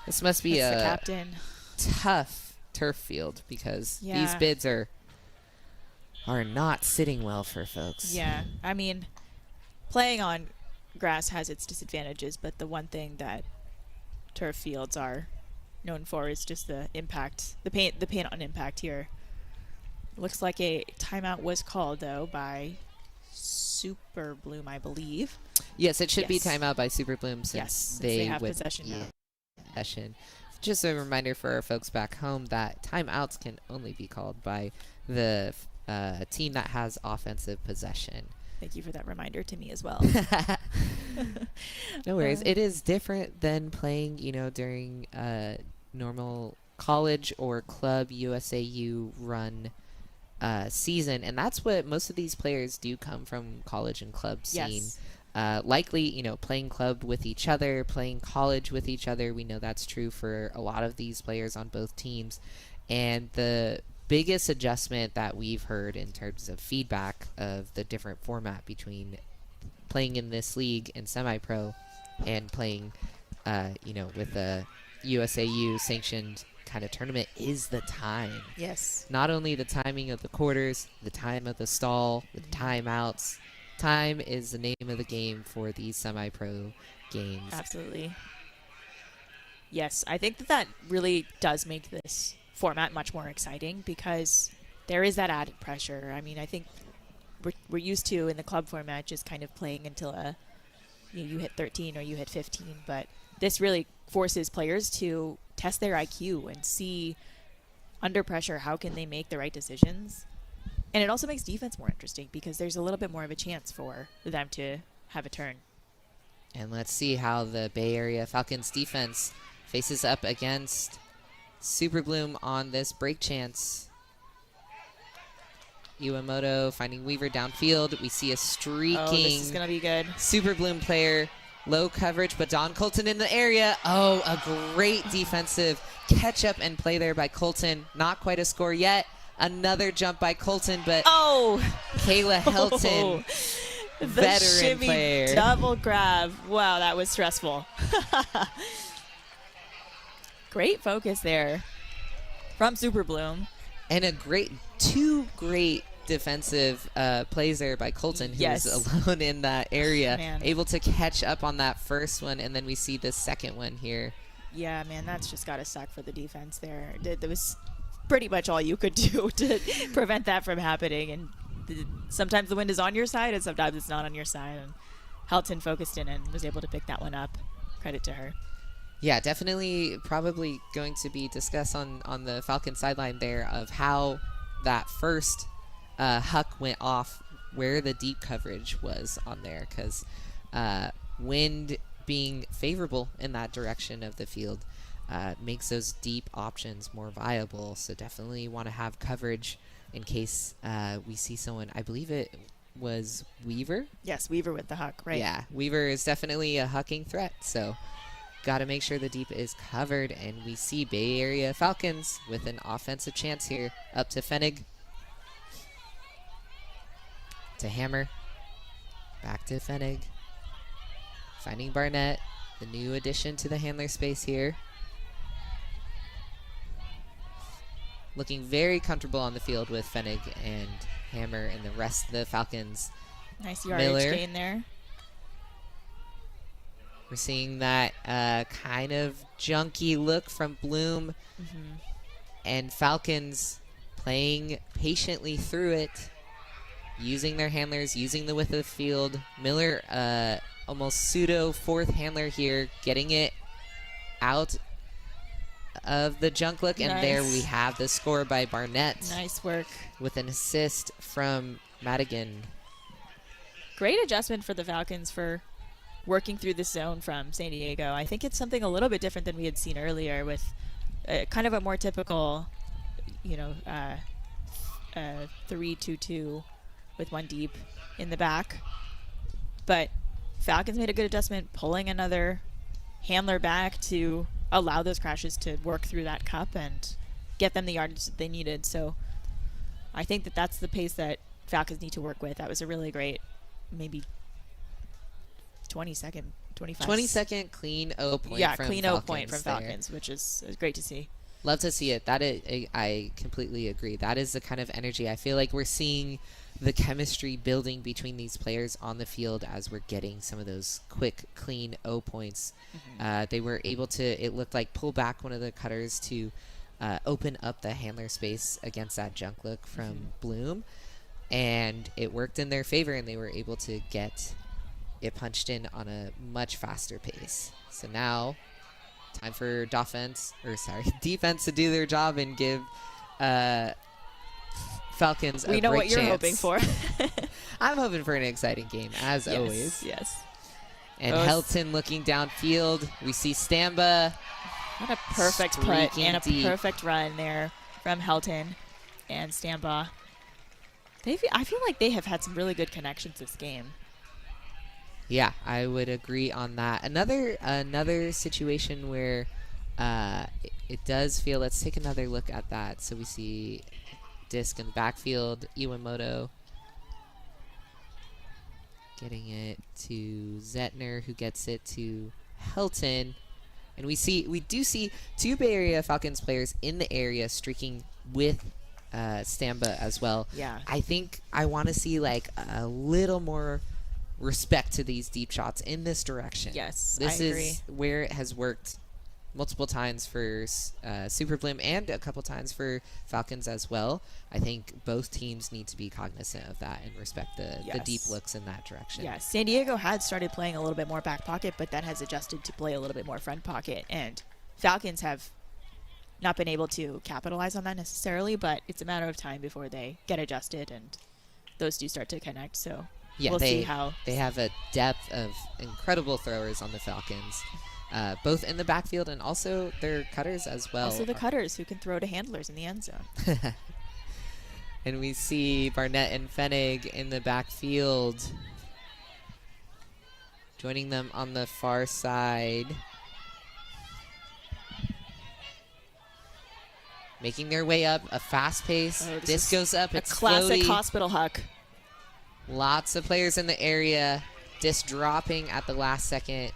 This must be That's the a captain. tough turf field because Yeah. these bids are not sitting well for folks. Yeah, I mean, playing on grass has its disadvantages, but the one thing that turf fields are known for is just the impact, the paint on impact here. Looks like a timeout was called, though, by Super Bloom, I believe. Yes, it should be Yes. timeout by Super Bloom since Yes, they have would possession now. possession. Just a reminder for our folks back home that timeouts can only be called by the team that has offensive possession. Thank you for that reminder to me as well. No worries. It is different than playing, during normal college or club USAU run season, and that's what most of these players do come from college and club scene. Yes. Likely, playing club with each other, playing college with each other. We know that's true for a lot of these players on both teams. And the biggest adjustment that we've heard in terms of feedback of the different format between playing in this league in semi-pro and playing, with a USAU sanctioned kind of tournament is the time. Yes. Not only the timing of the quarters, the time of the stall, the timeouts. Time is the name of the game for these semi-pro games. Absolutely. Yes, I think that really does make this format much more exciting because there is that added pressure. I mean, I think we're used to in the club format just kind of playing until you hit 13 or you hit 15, but this really forces players to test their IQ and see under pressure how can they make the right decisions. And it also makes defense more interesting because there's a little bit more of a chance for them to have a turn. And let's see how the Bay Area Falcons defense faces up against Super Bloom on this break chance. Uemoto finding Weaver downfield. We see a streaking this is going to be good. Super Bloom player. Low coverage, but Don Colton in the area. Oh, a great defensive catch-up and play there by Colton. Not quite a score yet. Another jump by Colton, but Kayla Helton, the veteran shimmy player. Double grab. Wow, that was stressful. Great focus there from Super Bloom. And two great defensive plays there by Colton, who was alone in that area, Man. able to catch up on that first one, and then we see the second one here. Yeah, man, that's just got to suck for the defense there. That was pretty much all you could do to prevent that from happening. And sometimes the wind is on your side, and sometimes it's not on your side. And Helton focused in and was able to pick that one up. Credit to her. Yeah, definitely probably going to be discussed on the Falcon sideline there of how that first Huck went off, where the deep coverage was on there, because wind being favorable in that direction of the field makes those deep options more viable. So definitely want to have coverage in case we see someone. I believe it was Weaver. Yes, Weaver with the Huck, right? Yeah, Weaver is definitely a hucking threat. So got to make sure the deep is covered, and we see Bay Area Falcons with an offensive chance here. Up to Fennig. To Hammer. Back to Fennig. Finding Barnett, the new addition to the handler space here. looking very comfortable on the field with Fennig and Hammer and the rest of the Falcons. Nice yardage gain there. We're seeing that kind of junky look from Bloom. And Falcons playing patiently through it, using their handlers, using the width of the field. Miller, almost pseudo fourth handler here, getting it out of the junk look. And there we have the score by Barnett. Nice work. With an assist from Madigan. Great adjustment for the Falcons for working through this zone from San Diego. I think it's something a little bit different than we had seen earlier with kind of a more typical, 3-2-2 with one deep in the back. But Falcons made a good adjustment, pulling another handler back to allow those crashes to work through that cup and get them the yardage that they needed. So I think that that's the pace that Falcons need to work with. That was a really great, maybe 25 20-second clean O point. Yeah, from clean Falcons O point from Falcons, which is great to see. Love to see it. That is, I completely agree. That is the kind of energy. I feel like we're seeing the chemistry building between these players on the field as we're getting some of those quick, clean O points. They were able to, it looked like, pull back one of the cutters to open up the handler space against that junk look from Bloom. And it worked in their favor, and they were able to get it punched in on a much faster pace. So now, time for defense to do their job and give Falcons a We know great what you're chance. hoping for. I'm hoping for an exciting game, as always. Yes. And Helton looking downfield. We see Stamba. What a perfect put streaking and a deep. perfect run there from Helton and Stamba. I feel like they have had some really good connections this game. Yeah, I would agree on that. Another situation where it does feel, let's take another look at that. So we see disc in the backfield, Iwamoto getting it to Zettner, who gets it to Helton. And we do see two Bay Area Falcons players in the area streaking with Stamba as well. Yeah. I think I want to see like a little more respect to these deep shots in this direction. Yes, this I agree. is where it has worked multiple times for Super Blim and a couple times for Falcons as well. I think both teams need to be cognizant of that and respect the deep looks in that direction. Yeah, San Diego had started playing a little bit more back pocket, but then has adjusted to play a little bit more front pocket. And Falcons have not been able to capitalize on that necessarily, but it's a matter of time before they get adjusted and those do start to connect. So yeah, we'll see how. They have a depth of incredible throwers on the Falcons, both in the backfield and also their cutters as well. Also the cutters who can throw to handlers in the end zone. And we see Barnett and Fennig in the backfield, joining them on the far side. Making their way up, a fast pace. Disc goes up, it's a classic floaty. hospital huck. Lots of players in the area. Disc dropping at the last second.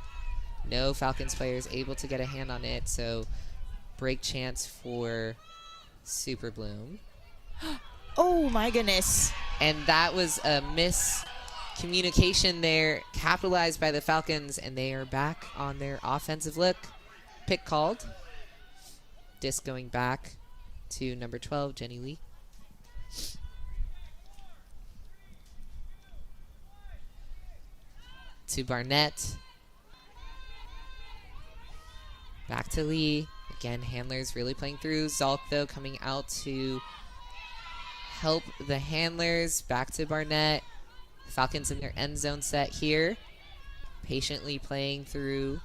No Falcons players able to get a hand on it, so break chance for Super Bloom. Oh my goodness. And that was a miscommunication there, capitalized by the Falcons, and they are back on their offensive look. Pick called. Disc going back to number 12, Jenny Lee. To Barnett. Back to Lee. Again, handlers really playing through. Zalk, though, coming out to help the handlers. Back to Barnett. Falcons in their end zone set here. Patiently playing through.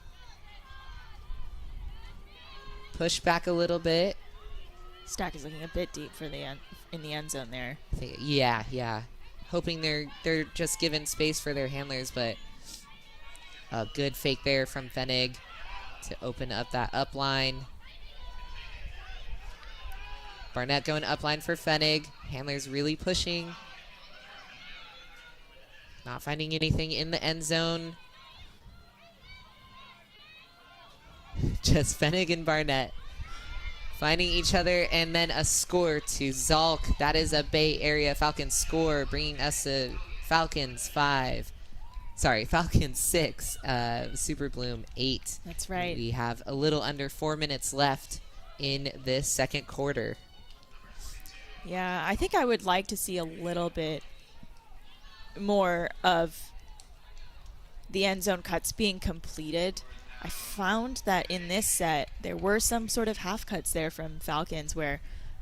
Push back a little bit. Stack is looking a bit deep for the in the end zone there. Yeah. Hoping they're just given space for their handlers, but a good fake there from Fennig to open up that up line. Barnett going up line for Fennig. Handlers really pushing. Not finding anything in the end zone. Just Fennig and Barnett finding each other, and then a score to Zalk. That is a Bay Area Falcons score, bringing us to Falcons 6, Super Bloom 8. That's right. We have a little under 4 minutes left in this second quarter. Yeah, I think I would like to see a little bit more of the end zone cuts being completed. I found that in this set, there were some sort of half cuts there from Falcons where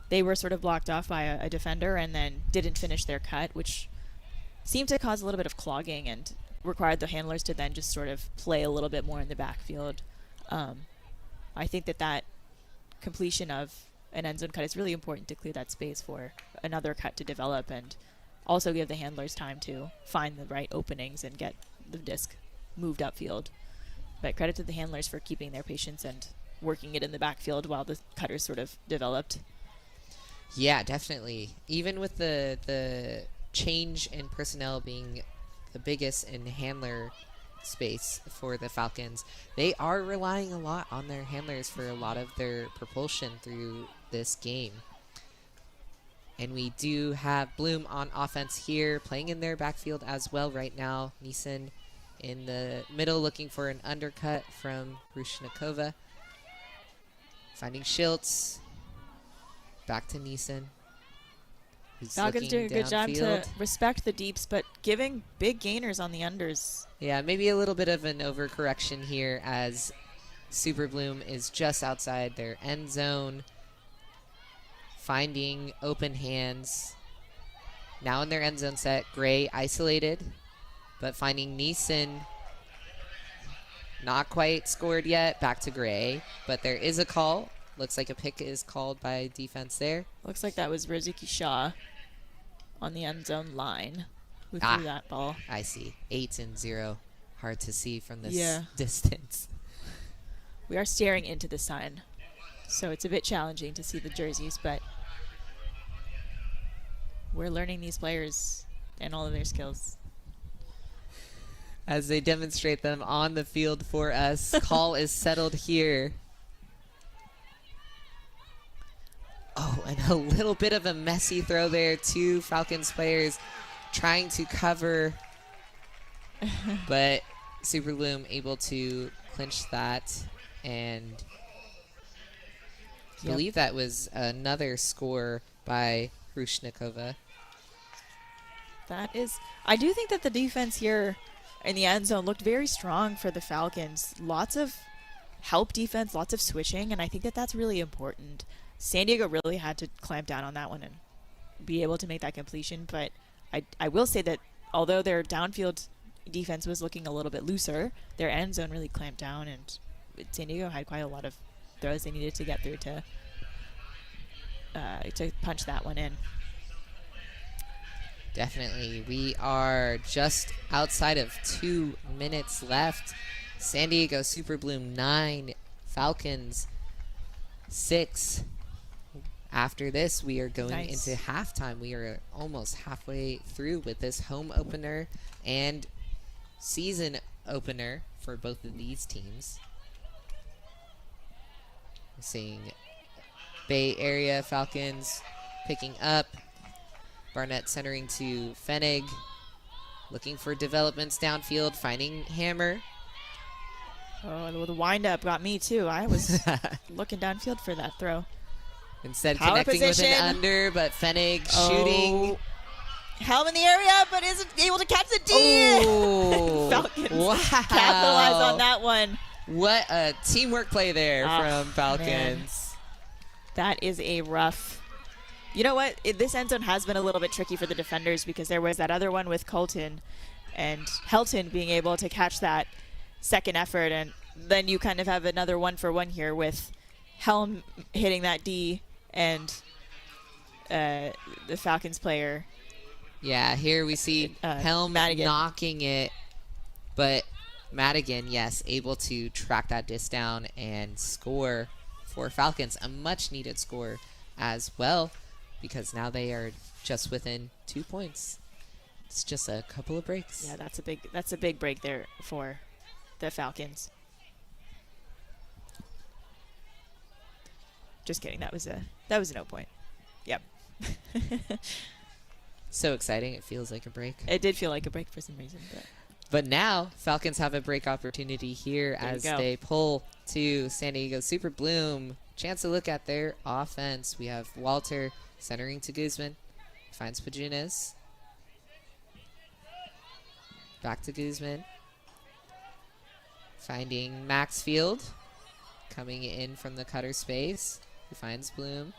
they were sort of blocked off by a defender and then didn't finish their cut, which seemed to cause a little bit of clogging and required the handlers to then just sort of play a little bit more in the backfield. I think that completion of an end zone cut is really important to clear that space for another cut to develop and also give the handlers time to find the right openings and get the disc moved upfield. But credit to the handlers for keeping their patience and working it in the backfield while the cutters sort of developed. Yeah, definitely. Even with the change in personnel being the biggest in handler space for the Falcons, they are relying a lot on their handlers for a lot of their propulsion through this game. And we do have Bloom on offense here, playing in their backfield as well right now. Neeson in the middle looking for an undercut from Rushnikova. Finding Schiltz. Back to Neeson. Falcons doing a good job to respect the deeps, but giving big gainers on the unders. Yeah, maybe a little bit of an overcorrection here as Super Bloom is just outside their end zone. Finding open hands. Now in their end zone set, Gray isolated, but finding Neeson. Not quite scored yet. Back to Gray, but there is a call. Looks like a pick is called by defense there. Looks like that was Rizuki Shaw on the end zone line who threw that ball. I see. 8 and 0. Hard to see from this distance. We are staring into the sun, so it's a bit challenging to see the jerseys, but we're learning these players and all of their skills as they demonstrate them on the field for us. Call is settled here. Oh, and a little bit of a messy throw there. Two Falcons players trying to cover, but Super Bloom able to clinch that, and I believe that was another score by Rushnikova. That is, I do think that the defense here in the end zone looked very strong for the Falcons. Lots of help defense, lots of switching, and I think that that's really important. San Diego really had to clamp down on that one and be able to make that completion, but I will say that although their downfield defense was looking a little bit looser, their end zone really clamped down, and San Diego had quite a lot of throws they needed to get through to punch that one in. Definitely. We are just outside of 2 minutes left. San Diego Super Bloom 9, Falcons 6. After this, we are going into halftime. We are almost halfway through with this home opener and season opener for both of these teams. We're seeing Bay Area Falcons picking up. Barnett centering to Fenig. Looking for developments downfield, finding Hammer. Oh, the windup got me too. I was looking downfield for that throw. Instead connecting with an under, but Fenig shooting. Helm in the area, but isn't able to catch the D. Oh, Falcons capitalize on that one. What a teamwork play there from Falcons. Man. That is a rough. You know what? This end zone has been a little bit tricky for the defenders because there was that other one with Colton and Helton being able to catch that second effort, and then you kind of have another 1-for-1 here with Helm hitting that D and the Falcons player. Yeah, here we see Helm Madigan knocking it, but Madigan, yes, able to track that disc down and score for Falcons. A much-needed score as well, because now they are just within 2 points. It's just a couple of breaks. Yeah, that's a big break there for the Falcons. Just kidding. That was a no point. Yep. So exciting. It feels like a break. It did feel like a break for some reason. But now Falcons have a break opportunity here as they pull to San Diego Super Bloom. Chance to look at their offense. We have Walter centering to Guzman. Finds Pajunas. Back to Guzman. Finding Maxfield. Coming in from the cutter space. He finds Bloom.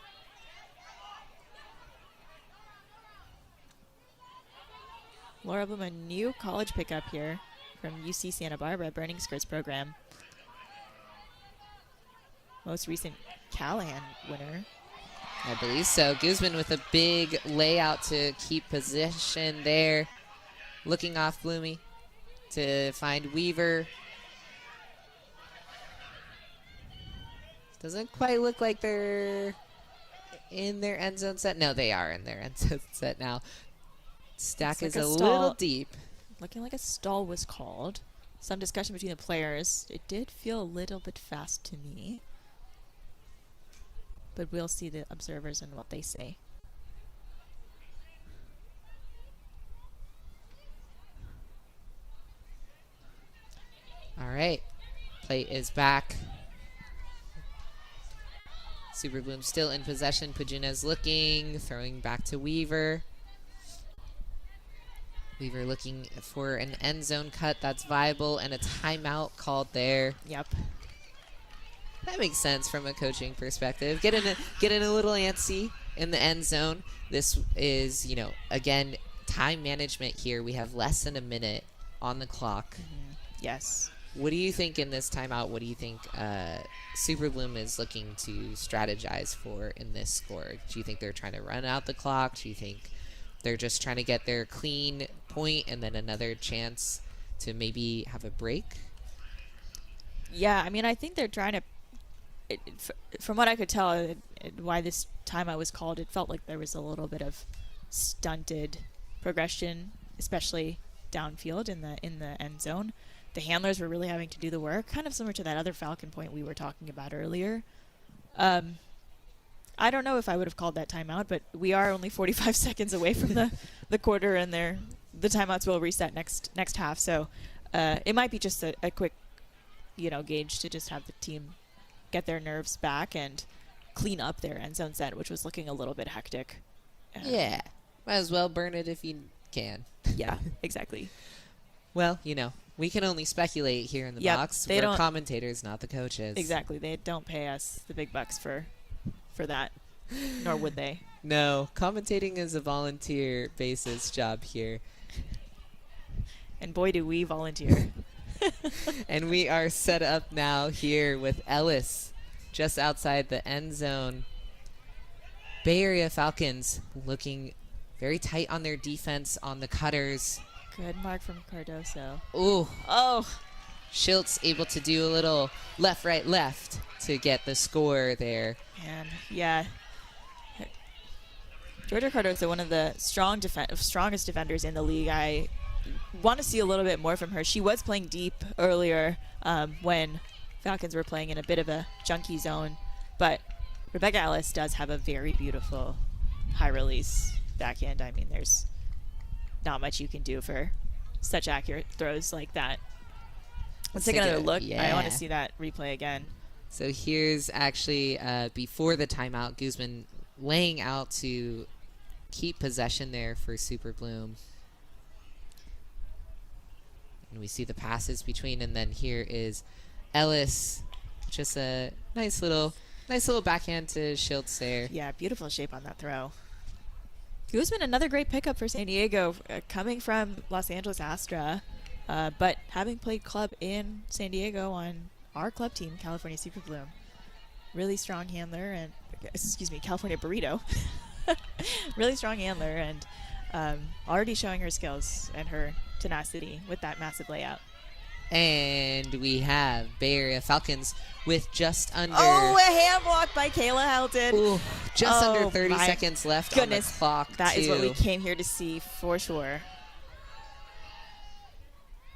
Laura Bloom, a new college pickup here from UC Santa Barbara, Burning Skirts program. Most recent Callahan winner. I believe so. Guzman with a big layout to keep position there. Looking off Bloomy to find Weaver. Doesn't quite look like they're in their end zone set. No, they are in their end zone set now. Stack is a little deep. Looking like a stall was called. Some discussion between the players. It did feel a little bit fast to me. But we'll see the observers and what they say. All right. Play is back. Super Bloom still in possession. Pajuna's looking, throwing back to Weaver. Weaver looking for an end zone cut that's viable and a timeout called there. Yep. That makes sense from a coaching perspective. Getting a little antsy in the end zone. This is, again, time management here. We have less than a minute on the clock. Mm-hmm. Yes. What do you think in this timeout? What do you think Super Bloom is looking to strategize for in this score? Do you think they're trying to run out the clock? Do you think they're just trying to get their clean point and then another chance to maybe have a break? Yeah, I mean, I think they're trying to, from what I could tell, why this timeout was called, it felt like there was a little bit of stunted progression, especially downfield in the end zone. The handlers were really having to do the work, kind of similar to that other Falcon point we were talking about earlier. I don't know if I would have called that timeout, but we are only 45 seconds away from the quarter, and the timeouts will reset next half. So it might be just a quick, gauge to just have the team get their nerves back and clean up their end zone set, which was looking a little bit hectic. Yeah, might as well burn it if you can. Yeah, exactly. Well, we can only speculate here in the box. We're commentators, not the coaches. Exactly. They don't pay us the big bucks for that, nor would they. No, commentating is a volunteer basis job here. And boy, do we volunteer. And we are set up now here with Ellis just outside the end zone. Bay Area Falcons looking very tight on their defense on the cutters. Good mark from Cardoso. Ooh. Oh. Schultz able to do a little left, right, left to get the score there. And yeah. Georgia Cardoso, one of the strongest defenders in the league. I want to see a little bit more from her. She was playing deep earlier when Falcons were playing in a bit of a junky zone. But Rebecca Ellis does have a very beautiful high release backhand. I mean, there's not much you can do for such accurate throws like that. Let's take another look. Yeah. I want to see that replay again. So here's actually before the timeout, Guzman laying out to keep possession there for Super Bloom. And we see the passes between, and then here is Ellis. Just a nice little backhand to Schultz there. Yeah, beautiful shape on that throw. Guzman, another great pickup for San Diego, coming from Los Angeles Astra, but having played club in San Diego on our club team, California Super Bloom. Really strong handler, and California Burrito. Really strong handler, and already showing her skills and her tenacity with that massive layout. And we have Bay Area Falcons with just under... Oh, a hand block by Kayla Helton. Ooh, just under 30 seconds left on the clock. That is what we came here to see for sure.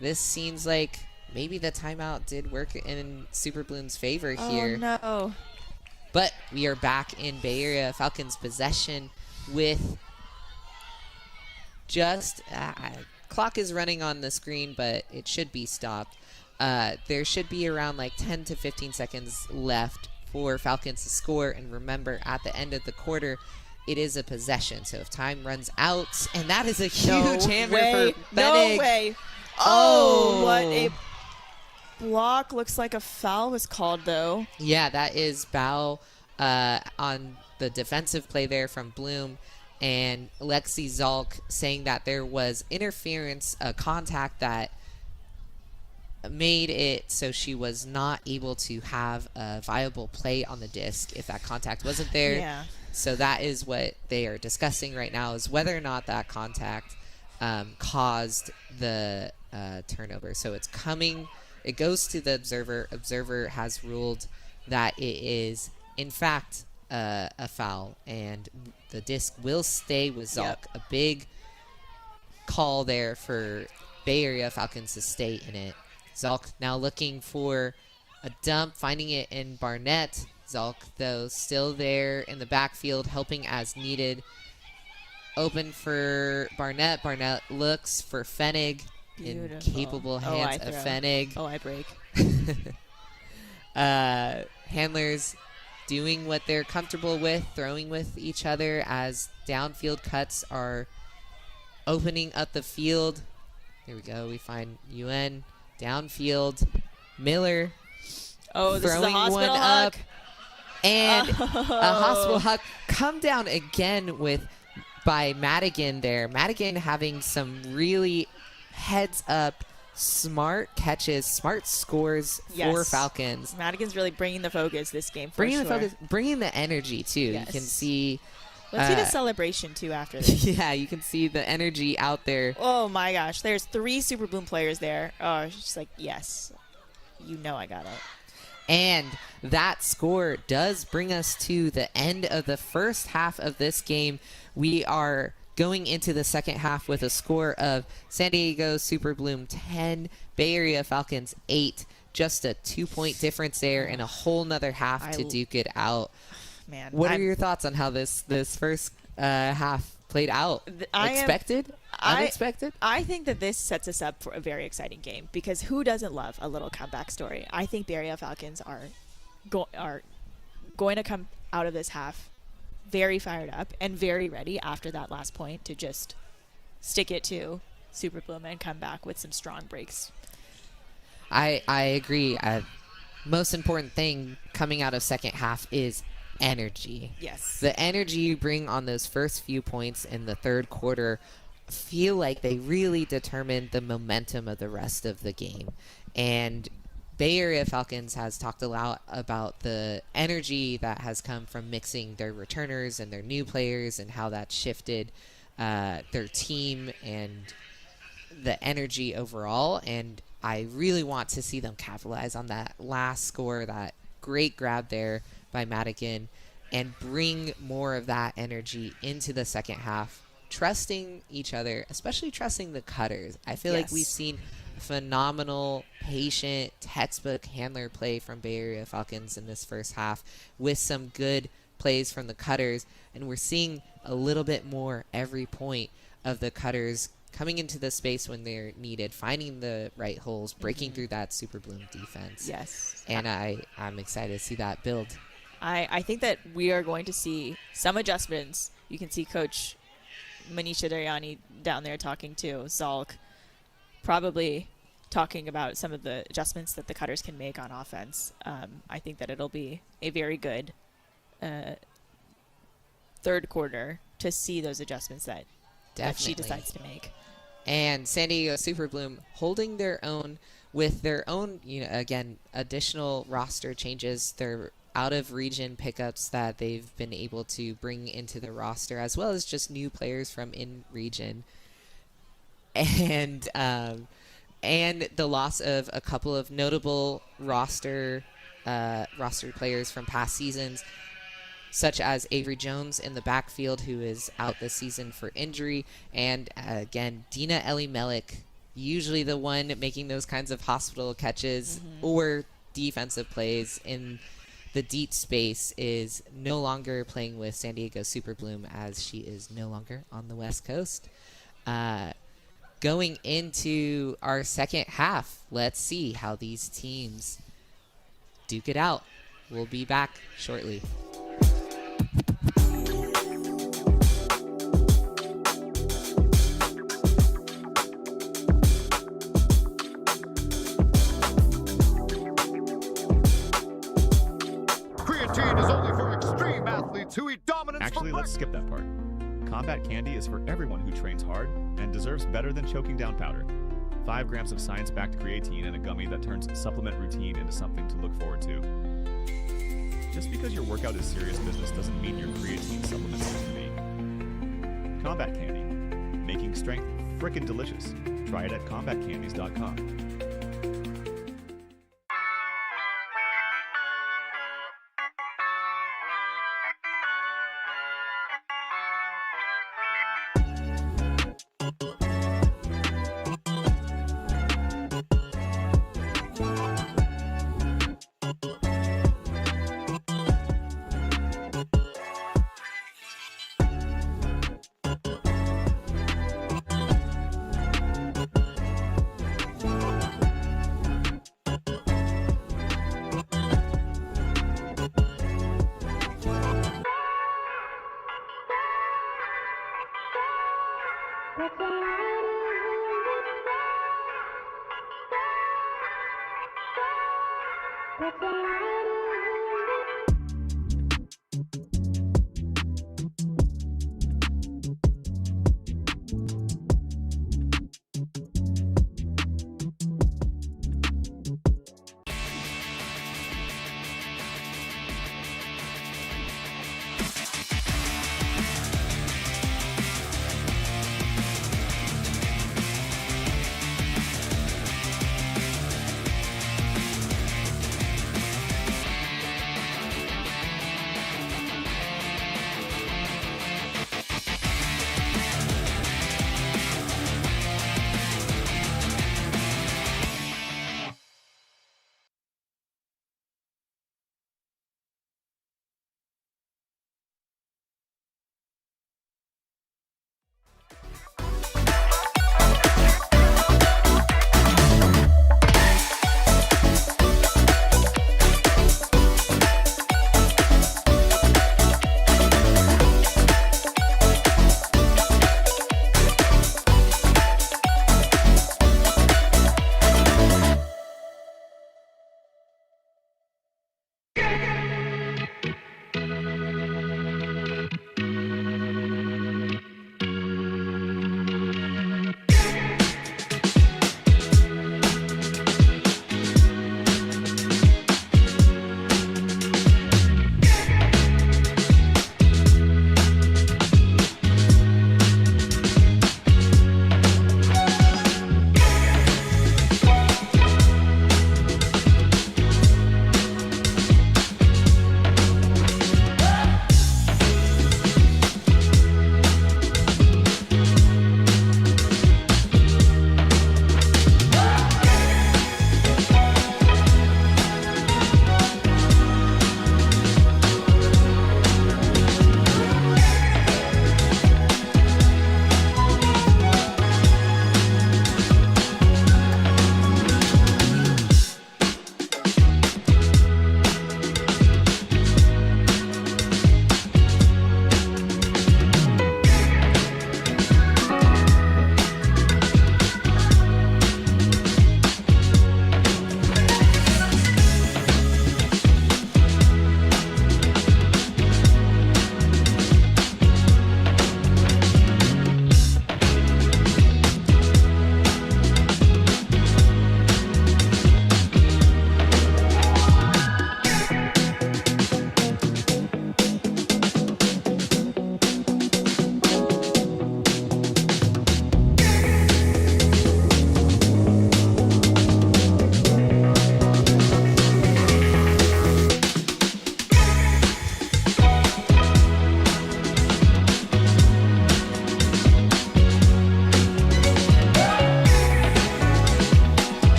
This seems like maybe the timeout did work in Super Bloom's favor here. Oh, no. But we are back in Bay Area Falcons possession with just clock is running on the screen, but it should be stopped. There should be around like 10 to 15 seconds left for Falcons to score. And remember, at the end of the quarter, it is a possession. So if time runs out, and that is a huge hammer for Fennig. No way. Oh, what a block. Looks like a foul was called, though. Yeah, that is foul on the defensive play there from Bloom. And Lexi Zalk saying that there was interference, a contact that made it so she was not able to have a viable play on the disc if that contact wasn't there. Yeah. So that is what they are discussing right now, is whether or not that contact caused the turnover. So it's coming. It goes to the observer. Observer has ruled that it is, in fact, a foul, and the disc will stay with Zalk. Yep. A big call there for Bay Area Falcons to stay in it. Zalk now looking for a dump, finding it in Barnett. Zalk, though, still there in the backfield, helping as needed. Open for Barnett. Barnett looks for Fennig. In capable hands of Fennig. Oh, I break. Handlers doing what they're comfortable with, throwing with each other as downfield cuts are opening up the field. Here we go. We find UN downfield. Miller this is a throwing hospital one huck. up. And a hospital huck come down again by Madigan there. Madigan having some really heads up smart catches, smart scores for Falcons. Madigan's really bringing the focus this game. Bringing the focus, bringing the energy too. Yes. You can see. Let's see the celebration too after this. Yeah, you can see the energy out there. Oh my gosh, there's 3 Super Bloom players there. Oh, it's just like, yes, I got it. And that score does bring us to the end of the first half of this game. We are going into the second half with a score of San Diego Super Bloom 10, Bay Area Falcons 8. Just a 2-point difference there and a whole nother half to duke it out. Man, what are your thoughts on how this first half played out? Expected? Unexpected? I think that this sets us up for a very exciting game, because who doesn't love a little comeback story? I think Bay Area Falcons are going to come out of this half very fired up and very ready after that last point to just stick it to Super Bloom and come back with some strong breaks. I agree. Most important thing coming out of second half is energy. Yes. The energy you bring on those first few points in the third quarter feel like they really determined the momentum of the rest of the game. And Bay Area Falcons has talked a lot about the energy that has come from mixing their returners and their new players and how that shifted their team and the energy overall. And I really want to see them capitalize on that last score, that great grab there by Madigan, and bring more of that energy into the second half, trusting each other, especially trusting the cutters. I feel like we've seen phenomenal, patient, textbook handler play from Bay Area Falcons in this first half with some good plays from the cutters, and we're seeing a little bit more every point of the cutters coming into the space when they're needed, finding the right holes, breaking through that Super Bloom defense. Yes. And I'm excited to see that build. I think that we are going to see some adjustments. You can see Coach Manisha Daryani down there talking to Zalk, probably talking about some of the adjustments that the cutters can make on offense. I think that it'll be a very good third quarter to see those adjustments that she decides to make. And San Diego Super Bloom holding their own with their own, again, additional roster changes. Their out-of-region pickups that they've been able to bring into the roster, as well as just new players from in-region. And the loss of a couple of notable roster players from past seasons, such as Avery Jones in the backfield, who is out this season for injury, and again, Dina Eli-Melik, usually the one making those kinds of hospital catches or defensive plays in the Deep Space is no longer playing with San Diego Super Bloom, as she is no longer on the West Coast. Going into our second half, let's see how these teams duke it out. We'll be back shortly. Creatine is only for extreme athletes who eat dominance. Actually, let's skip that part. Combat Candy is for everyone who trains hard and deserves better than choking down powder. 5 grams of science-backed creatine in a gummy that turns supplement routine into something to look forward to. Just because your workout is serious business doesn't mean your creatine supplement has to be. Combat Candy. Making strength frickin' delicious. Try it at combatcandies.com.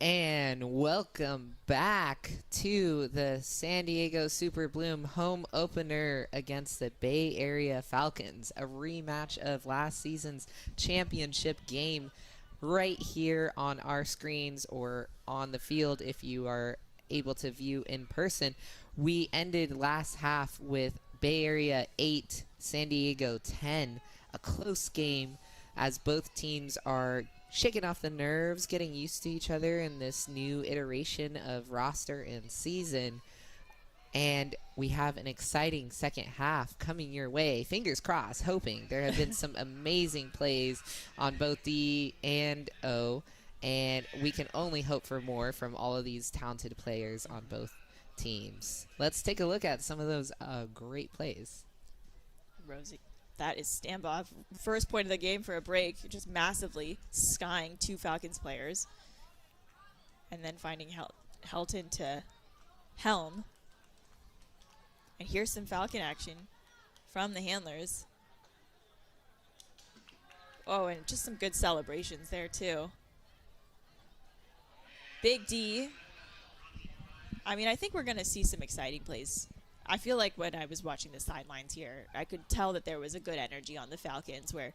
And welcome back to the San Diego Super Bloom home opener against the Bay Area Falcons, a rematch of last season's championship game right here on our screens or on the field if you are able to view in person. We ended last half with Bay Area 8, San Diego 10, a close game as both teams are shaking off the nerves, getting used to each other in this new iteration of roster and season. And we have an exciting second half coming your way. Fingers crossed, hoping. There have been some amazing plays on both D and O, and we can only hope for more from all of these talented players on both teams. Let's take a look at some of those great plays. Rosie. That is Stambaugh. First point of the game for a break, just massively skying two Falcons players. And then finding Helton to Helm. And here's some Falcon action from the handlers. Oh, and just some good celebrations there, too. Big D. I mean, I think we're going to see some exciting plays. I feel like when I was watching the sidelines here, I could tell that there was a good energy on the Falcons where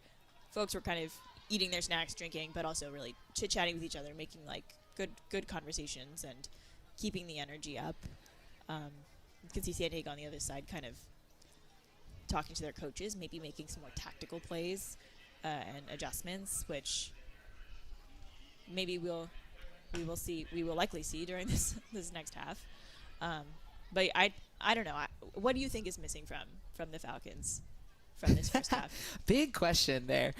folks were kind of eating their snacks, drinking, but also really chit-chatting with each other, making like good conversations and keeping the energy up. You can see San Diego on the other side kind of talking to their coaches, maybe making some more tactical plays and adjustments, which maybe we will likely see during this next half. But I don't know. What do you think is missing from the Falcons from this first half? Big question there.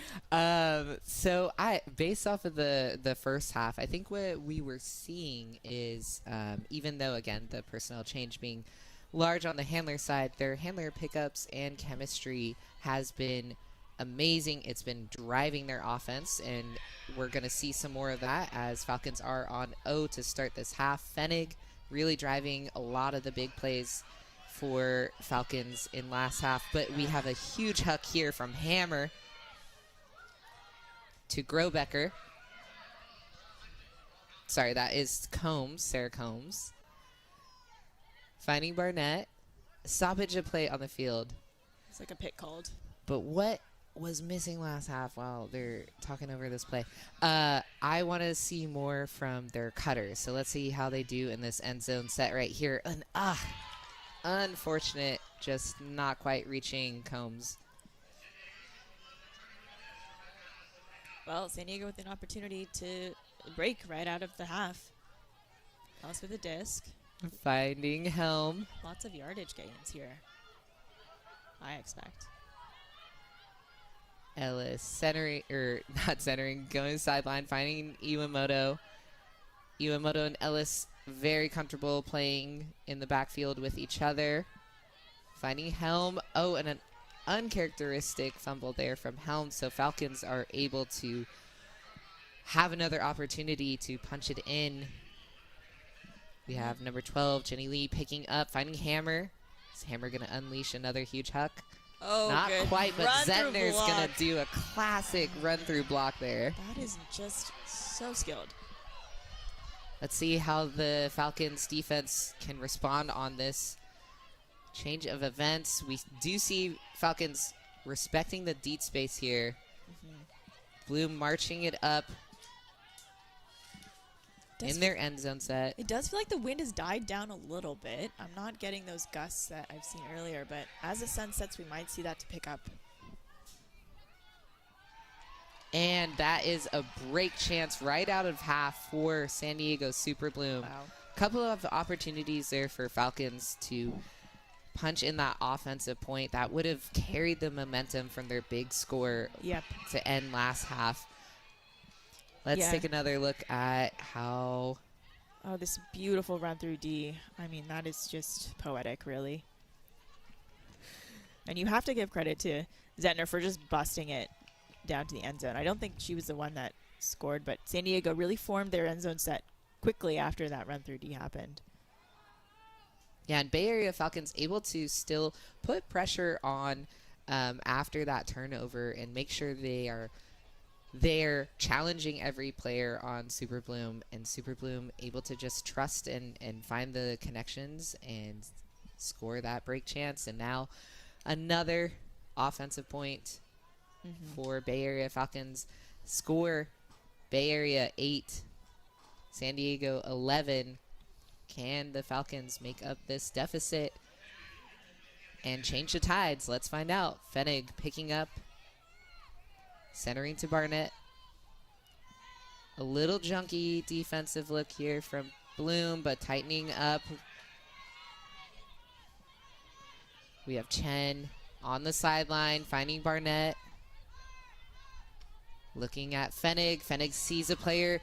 So based off of the first half, I think what we were seeing is even though, again, the personnel change being large on the handler side, their handler pickups and chemistry has been amazing. It's been driving their offense, and we're going to see some more of that as Falcons are on O to start this half. Fenig really driving a lot of the big plays for Falcons in last half. But we have a huge huck here from Hammer to Grobecker. Sorry, that is Combs, Sarah Combs. Finding Barnett. Stoppage of play on the field. It's like a pick called. But what was missing last half while they're talking over this play? I want to see more from their cutters. So let's see how they do in this end zone set right here. And unfortunate, just not quite reaching Combs. Well, San Diego with an opportunity to break right out of the half. Ellis with a disc. Finding Helm. Lots of yardage gains here, I expect. Ellis centering, or not centering, going sideline, finding Iwamoto. Iwamoto and Ellis very comfortable playing in the backfield with each other. Finding Helm. Oh, and an uncharacteristic fumble there from Helm, so Falcons are able to have another opportunity to punch it in. We have number 12, Jenny Lee, picking up, finding Hammer. Is Hammer going to unleash another huge huck? Oh, not good. quite, but Run-through Zentner's going block. to do a classic run-through block there. That is just so skilled. Let's see how the Falcons defense can respond on this change of events. We do see Falcons respecting the deep space here. Bloom marching it up in their end zone set. It does feel like the wind has died down a little bit. I'm not getting those gusts that I've seen earlier, but as the sun sets, we might see that to pick up. And that is a break chance right out of half for San Diego Super Bloom. Wow. Couple of opportunities there for Falcons to punch in that offensive point that would have carried the momentum from their big score to end last half. Let's take another look at how... Oh, this beautiful run through D. I mean, that is just poetic, really. And you have to give credit to Zentner for just busting it down to the end zone. I don't think she was the one that scored, but San Diego really formed their end zone set quickly after that run through D happened. Yeah, and Bay Area Falcons able to still put pressure on after that turnover and make sure they are they're challenging every player on Super Bloom, and Super Bloom able to just trust and find the connections and score that break chance. And now another offensive point for Bay Area Falcons. Score Bay Area 8, San Diego 11. Can the Falcons make up this deficit and change the tides? Let's find out. Fenig picking up, centering to Barnett. A little junky defensive look here from Bloom, but tightening up. We have Chen on the sideline, finding Barnett. Looking at Fenig. Fenig sees a player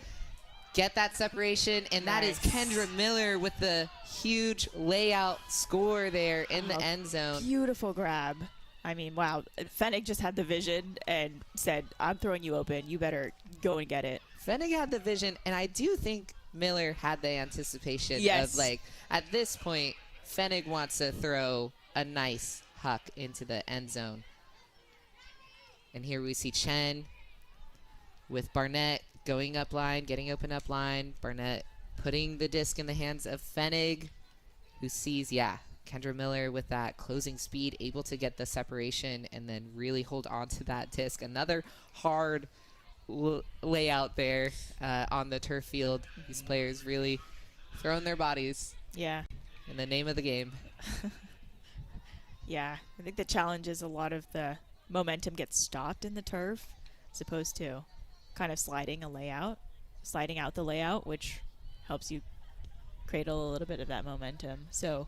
get that separation, and that is Kendra Miller with the huge layout score there in the end zone. Beautiful grab. I mean, wow. Fenig just had the vision and said, I'm throwing you open. You better go and get it. Fenig had the vision, and I do think Miller had the anticipation Yes. of, like, at this point, Fenig wants to throw a nice huck into the end zone. And here we see Chen with Barnett going up line, getting open up line. Barnett putting the disc in the hands of Fenig, who sees, Kendra Miller with that closing speed, able to get the separation and then really hold on to that disc. Another hard layout there on the turf field. These players really throwing their bodies Yeah. in the name of the game. Yeah. I think the challenge is a lot of the momentum gets stopped in the turf as opposed to kind of sliding out the layout, which helps you cradle a little bit of that momentum. So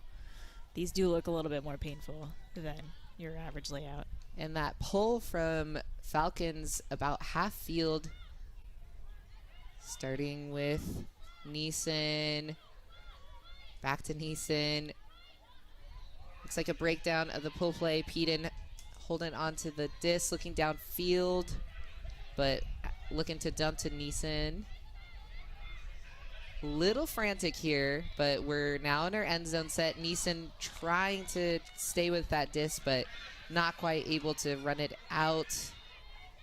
these do look a little bit more painful than your average layout. And that pull from Falcons about half field, starting with Neeson. Back to Neeson. Looks like a breakdown of the pull play. Peden holding onto the disc, looking downfield, but looking to dump to Neeson. Little frantic here, but we're now in our end zone set. Neeson trying to stay with that disc, but not quite able to run it out.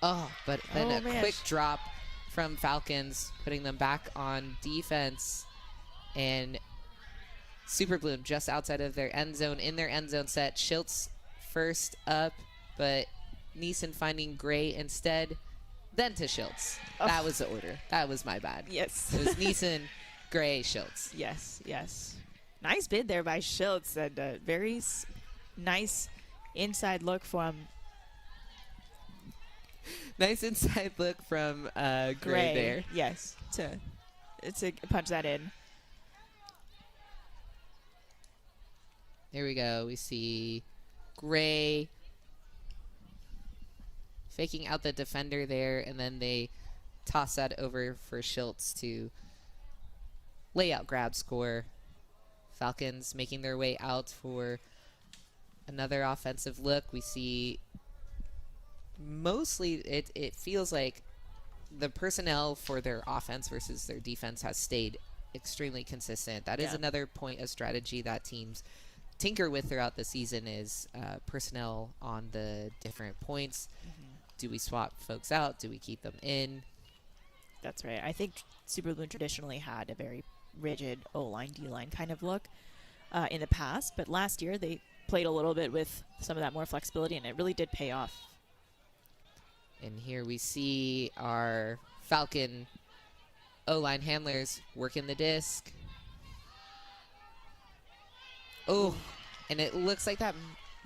But then quick drop from Falcons, putting them back on defense. And Super Bloom just outside of their end zone, in their end zone set. Schiltz first up, but Neeson finding Gray instead, then to Schiltz. That was the order. That was my bad. Yes. It was Neeson, Gray, Schiltz. Yes. Nice bid there by Schiltz, and a very nice inside look from Nice inside look from Gray there. Yes, to punch that in. There we go. We see Gray faking out the defender there, and then they toss that over for Schiltz to layout grab score. Falcons making their way out for another offensive look. We see mostly it feels like the personnel for their offense versus their defense has stayed extremely consistent. That is another point of strategy that teams tinker with throughout the season is personnel on the different points. Do we swap folks out? Do we keep them in? That's right. I think Super Bloom traditionally had a very rigid O-line, D-line kind of look in the past, but last year they played a little bit with some of that more flexibility, and it really did pay off. And here we see our Falcon O-line handlers working the disc. Oh, and it looks like that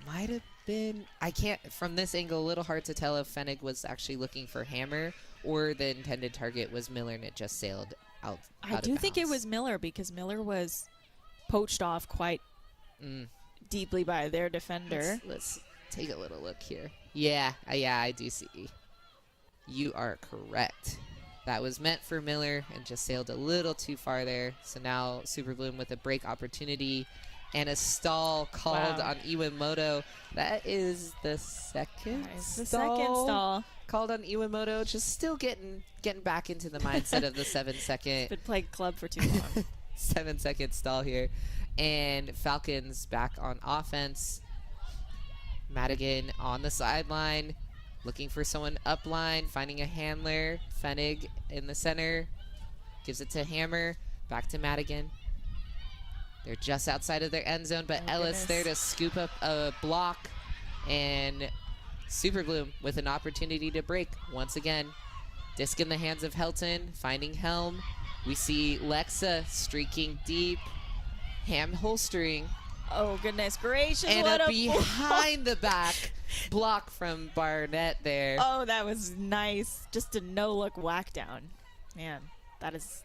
might have been, I can't, from this angle, a little hard to tell if Fenig was actually looking for Hammer or the intended target was Miller and it just sailed out. I do think it was Miller, because Miller was poached off quite deeply by their defender. Let's take a little look here. Yeah, I do see. You are correct. That was meant for Miller and just sailed a little too far there. So now Super Bloom with a break opportunity and a stall called on Iwamoto. That is the second stall called on Iwamoto. Just still getting back into the mindset of the 7-second. Been playing club for too long. 7-second stall here. And Falcons back on offense. Madigan on the sideline. looking for someone upline, finding a handler. Fenig in the center. Gives it to Hammer. Back to Madigan. They're just outside of their end zone, but Ellis there to scoop up a block. And Super Bloom with an opportunity to break once again. Disc in the hands of Helton, finding Helm. We see Lexa streaking deep. Ham holstering. Oh, goodness gracious. And what a a behind the back block from Barnett there. Oh, that was nice. Just a no-look whack down. Man, that is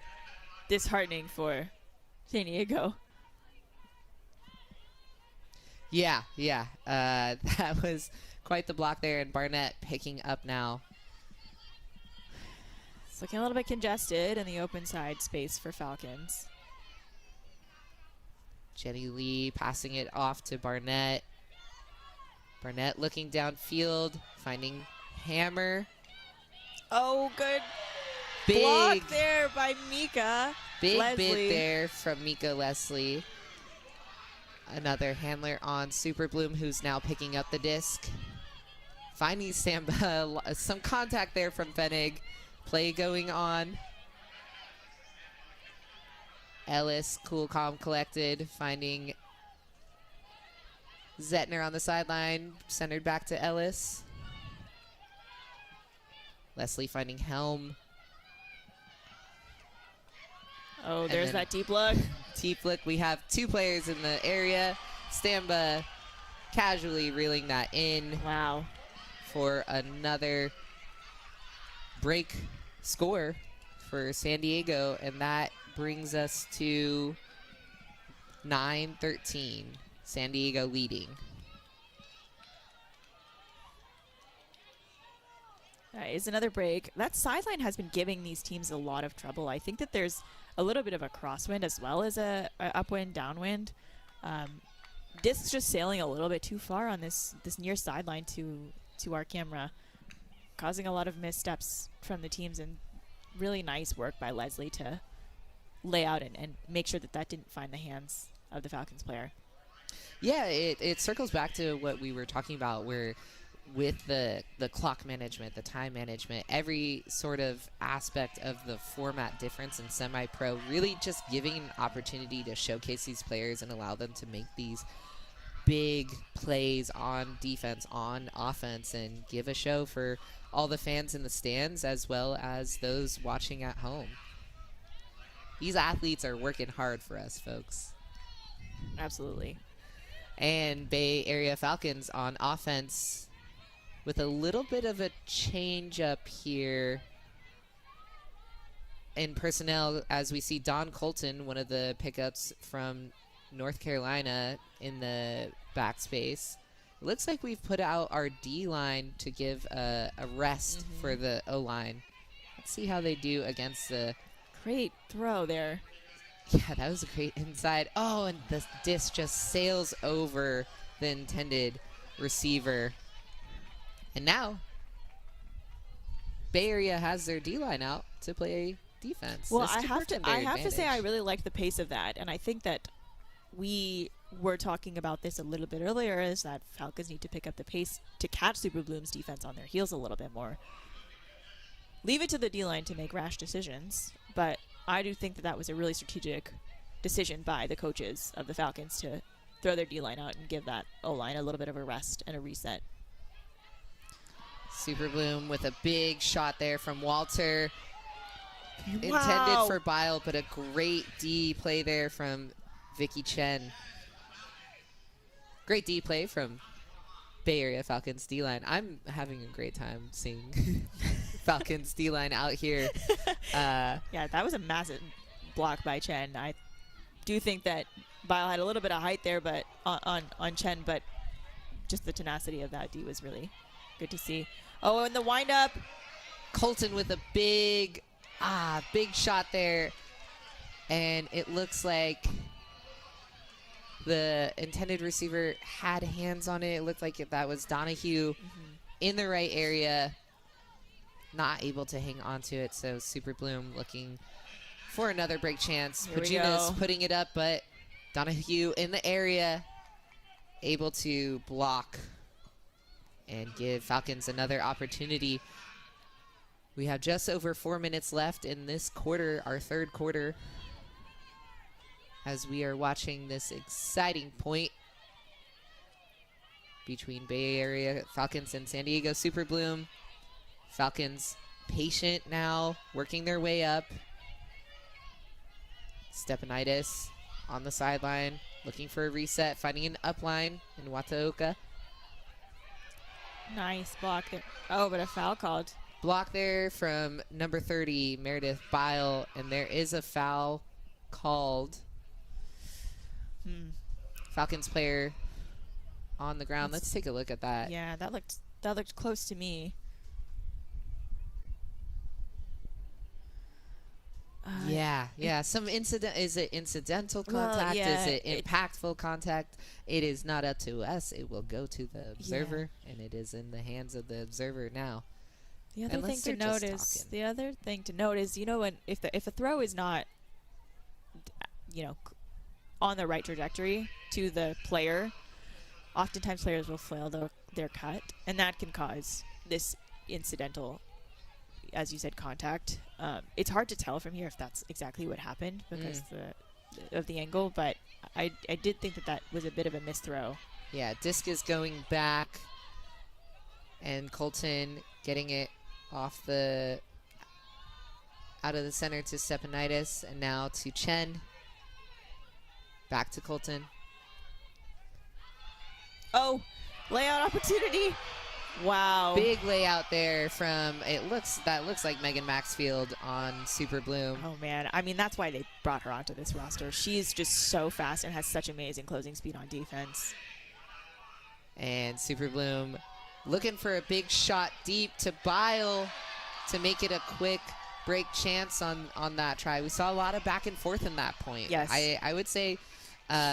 disheartening for San Diego. Yeah. That was quite the block there, and Barnett picking up now. It's looking a little bit congested in the open side space for Falcons. Jenny Lee passing it off to Barnett. Barnett looking downfield, finding Hammer. Oh, good Big block there by Mika. Big Leslie. bid there from Mika Leslie. Another handler on Super Bloom, who's now picking up the disc. Finding Samba, some contact there from Fenig. Play going on. Ellis, cool, calm, collected, finding Zettner on the sideline, centered back to Ellis. Leslie finding Helm. Oh, there's that deep look. Deep look. We have two players in the area. Stamba casually reeling that in. Wow. For another break score for San Diego, and that brings us to 9-13. San Diego leading. That is another break. That sideline has been giving these teams a lot of trouble. I think that there's a little bit of a crosswind as well as a upwind, downwind. Disc's just sailing a little bit too far on this near sideline to our camera, causing a lot of missteps from the teams, and really nice work by Leslie to lay out and make sure that didn't find the hands of the Falcons player. Yeah, it circles back to what we were talking about, where with the clock management, the time management, every sort of aspect of the format difference in semi-pro, really just giving an opportunity to showcase these players and allow them to make these big plays on defense, on offense, and give a show for all the fans in the stands as well as those watching at home. These athletes are working hard for us, folks. Absolutely. And Bay Area Falcons on offense with a little bit of a change up here in personnel, as we see Don Colton, one of the pickups from North Carolina, in the backspace. It looks like we've put out our D-line to give a rest for the O-line. Let's see how they do against the... Great throw there. Yeah, that was a great inside. Oh, and the disc just sails over the intended receiver. And now, Bay Area has their D-line out to play defense. Well, I have to say I really like the pace of that, and I think that we were talking about this a little bit earlier, is that Falcons need to pick up the pace to catch Super Bloom's defense on their heels a little bit more. Leave it to the D-line to make rash decisions, but I do think that was a really strategic decision by the coaches of the Falcons to throw their D-line out and give that O-line a little bit of a rest and a reset. Super Bloom with a big shot there from Walter. Wow. Intended for Bile, but a great D play there from Vicky Chen. Great D play from Bay Area Falcons D-line. I'm having a great time seeing Falcons D-line out here. Yeah, that was a massive block by Chen. I do think that Bile had a little bit of height there, but on Chen, but just the tenacity of that D was really good to see. Oh, and the windup. Colton with a big shot there. And it looks like the intended receiver had hands on it. It looked like that was Donahue in the right area. Not able to hang on to it. So Super Bloom looking for another break chance. Pajunas putting it up, but Donahue in the area, able to block and give Falcons another opportunity. We have just over 4 minutes left in this quarter, our third quarter, as we are watching this exciting point between Bay Area Falcons and San Diego Super Bloom. Falcons patient now, working their way up. Stepanitis on the sideline, looking for a reset, finding an upline in Wataoka. Nice block there. Oh, but a foul called. Block there from number 30, Meredith Bile, and there is a foul called. Falcons player on the ground. Let's take a look at that. Yeah, that looked close to me. Yeah. Some incident. Is it incidental Well, contact? yeah, Is it impactful contact? It is not up to us. It will go to the observer, and it is in the hands of the observer now. The other thing to note is, when if a throw is not, on the right trajectory to the player, oftentimes players will flail their cut, and that can cause this incidental, as you said, contact. It's hard to tell from here if that's exactly what happened because of the angle, but I did think that was a bit of a misthrow. Yeah, disc is going back, and Colton getting it off out of the center to Stepanitis, and now to Chen. Back to Colton. Oh, layout opportunity. Wow. Big layout there from, that looks like Megan Maxfield on Super Bloom. Oh, man. I mean, that's why they brought her onto this roster. She's just so fast and has such amazing closing speed on defense. And Super Bloom looking for a big shot deep to Bile to make it a quick break chance on that try. We saw a lot of back and forth in that point. Yes. I would say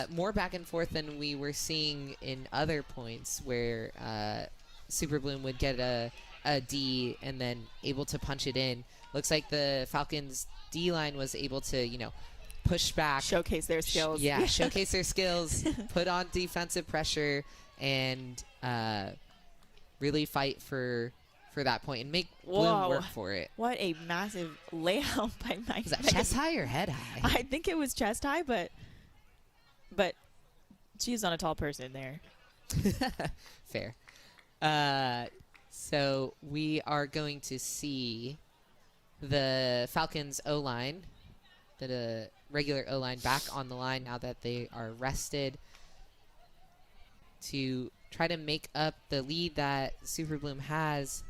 more back and forth than we were seeing in other points where Super Bloom would get a D and then able to punch it in. Looks like the Falcons D line was able to, push back. Showcase their skills. Yeah, showcase their skills, put on defensive pressure, and really fight for that point and make Bloom work for it. What a massive layout by Mike. Was that chest high or head high? I think it was chest high, but she's not a tall person there. Fair. So we are going to see the Falcons O-line, the regular O-line, back on the line now that they are rested to try to make up the lead that Super Bloom has.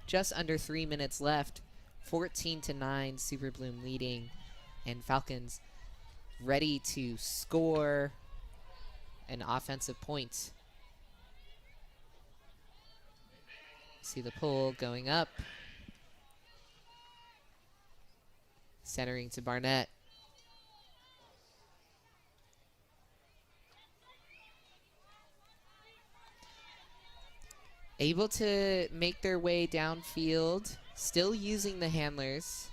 Just under 3 minutes left, 14-9, Super Bloom leading, and Falcons ready to score an offensive point. See the pull going up. Centering to Barnett. Able to make their way downfield, still using the handlers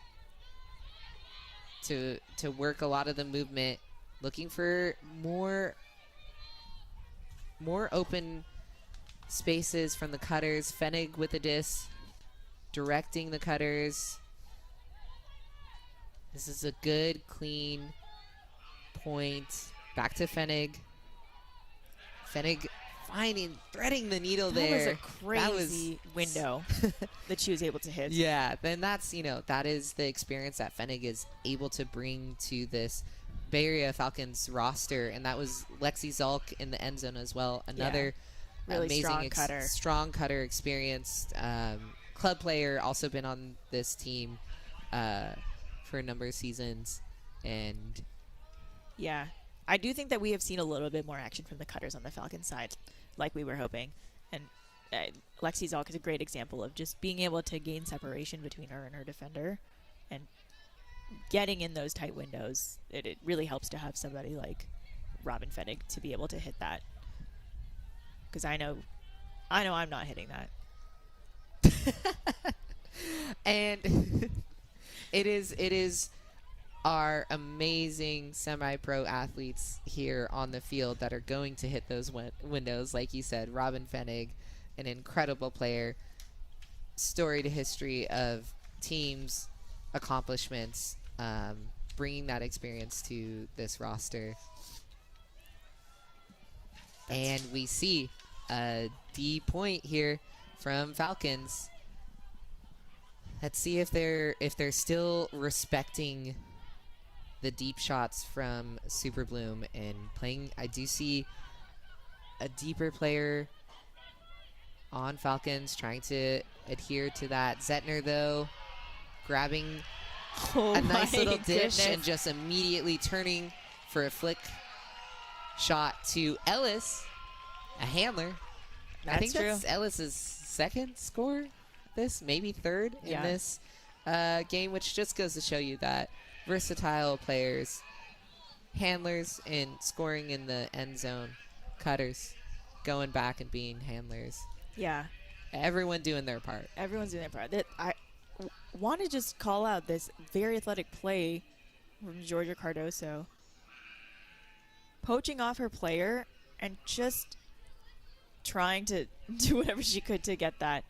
to work a lot of the movement, looking for more open spaces from the cutters. Fenig with a disc, directing the cutters. This is a good, clean point. Back to Fenig. Fenig threading the needle there. That was a crazy window that she was able to hit. Yeah, then that's, that is the experience that Fenig is able to bring to this Bay Area Falcons roster, and that was Lexi Zalk in the end zone as well. Another really amazing strong cutter, experienced club player, also been on this team for a number of seasons. And yeah, I do think that we have seen a little bit more action from the cutters on the Falcons side, like we were hoping. And Lexi Zalk is a great example of just being able to gain separation between her and her defender and getting in those tight windows. It really helps to have somebody like Robin Fenig to be able to hit that. Because I know I'm not hitting that. And it is our amazing semi-pro athletes here on the field that are going to hit those windows. Like you said, Robin Fenig, an incredible player, storied history of teams, accomplishments, bringing that experience to this roster. And we see a D point here from Falcons. Let's see if they're still respecting the deep shots from Super Bloom and playing. I do see a deeper player on Falcons trying to adhere to that. Zettner, though, grabbing a nice little dish and just immediately turning for a flick shot to Ellis, a handler. I think that's Ellis's second score, maybe third in this game, which just goes to show you that versatile players, handlers in scoring in the end zone, cutters, going back and being handlers. Yeah. Everyone doing their part. Everyone's doing their part. I want to just call out this very athletic play from Georgia Cardoso. Poaching off her player and just trying to do whatever she could to get that.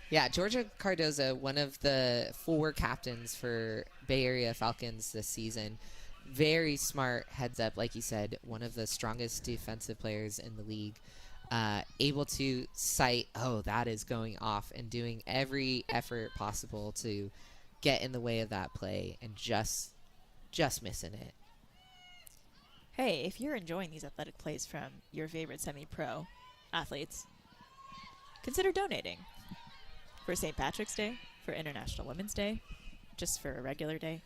Yeah, Georgia Cardozo, one of the 4 captains for Bay Area Falcons this season. Very smart heads up, like you said, one of the strongest defensive players in the league. Able to cite, that is going off, and doing every effort possible to get in the way of that play and just missing it. Hey, if you're enjoying these athletic plays from your favorite semi-pro athletes, consider donating. For St. Patrick's Day, for International Women's Day, just for a regular day.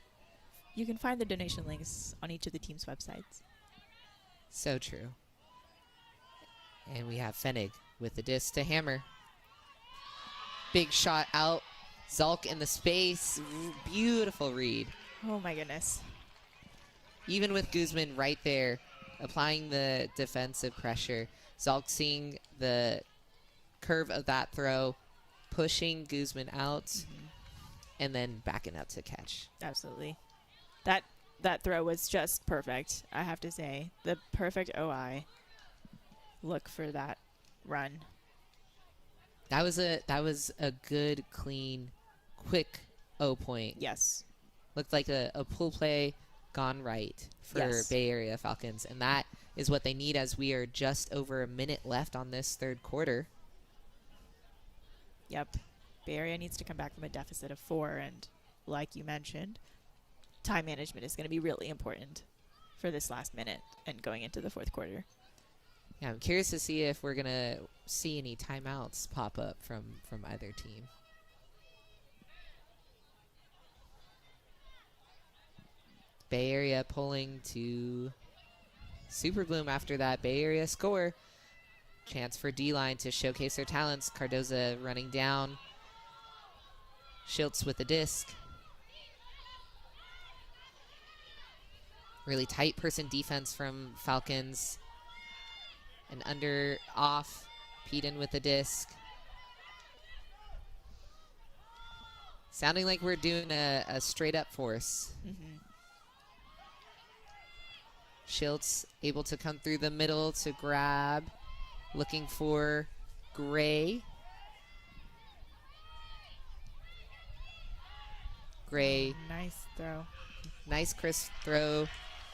You can find the donation links on each of the team's websites. So true. And we have Fenig with the disc to Hammer. Big shot out. Zulk in the space. Beautiful read. Oh my goodness. Even with Guzman right there, applying the defensive pressure. Zulk seeing the curve of that throw, pushing Guzman out, and then backing up to catch. Absolutely. That throw was just perfect, I have to say. The perfect OI look for that run. That was a good, clean, quick O point. Yes. Looked like a pull play gone right for Bay Area Falcons, and that is what they need as we are just over a minute left on this third quarter. Yep. Bay Area needs to come back from a deficit of 4, and like you mentioned, time management is going to be really important for this last minute and going into the fourth quarter. Yeah, I'm curious to see if we're going to see any timeouts pop up from either team. Bay Area pulling to Super Bloom after that Bay Area score. Chance for D-line to showcase their talents. Cardoza running down. Schiltz with the disc. Really tight person defense from Falcons. And under off. Peden with the disc. Sounding like we're doing a straight up force. Schiltz able to come through the middle to grab. Looking for Gray. Gray. Nice throw. Nice crisp throw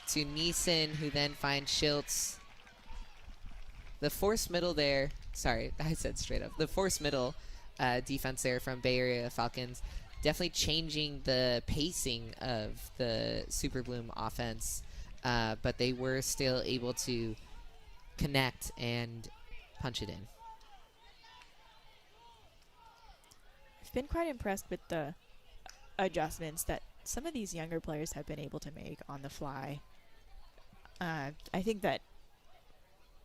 to Neeson, who then finds Schiltz. The force middle there. Sorry, I said straight up. The force middle defense there from Bay Area Falcons. Definitely changing the pacing of the Super Bloom offense. But they were still able to connect and punch it in. I've been quite impressed with the adjustments that some of these younger players have been able to make on the fly. I think that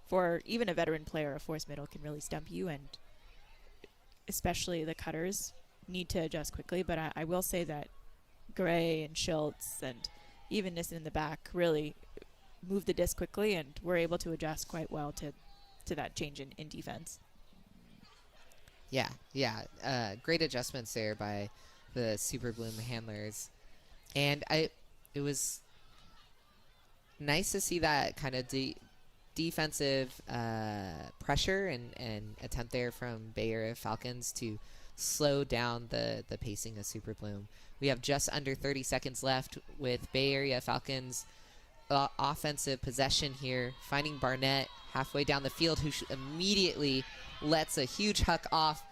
for even a veteran player, a force middle can really stump you, and especially the cutters need to adjust quickly. But I will say that Gray and Schiltz and even Nissen in the back really moved the disc quickly and were able to adjust quite well to that change in defense. Yeah. Great adjustments there by the Super Bloom handlers. And it was nice to see that kind of defensive pressure and attempt there from Bay Area Falcons to slow down the pacing of Super Bloom. We have just under 30 seconds left with Bay Area Falcons offensive possession here, finding Barnett halfway down the field, who immediately lets a huge huck off.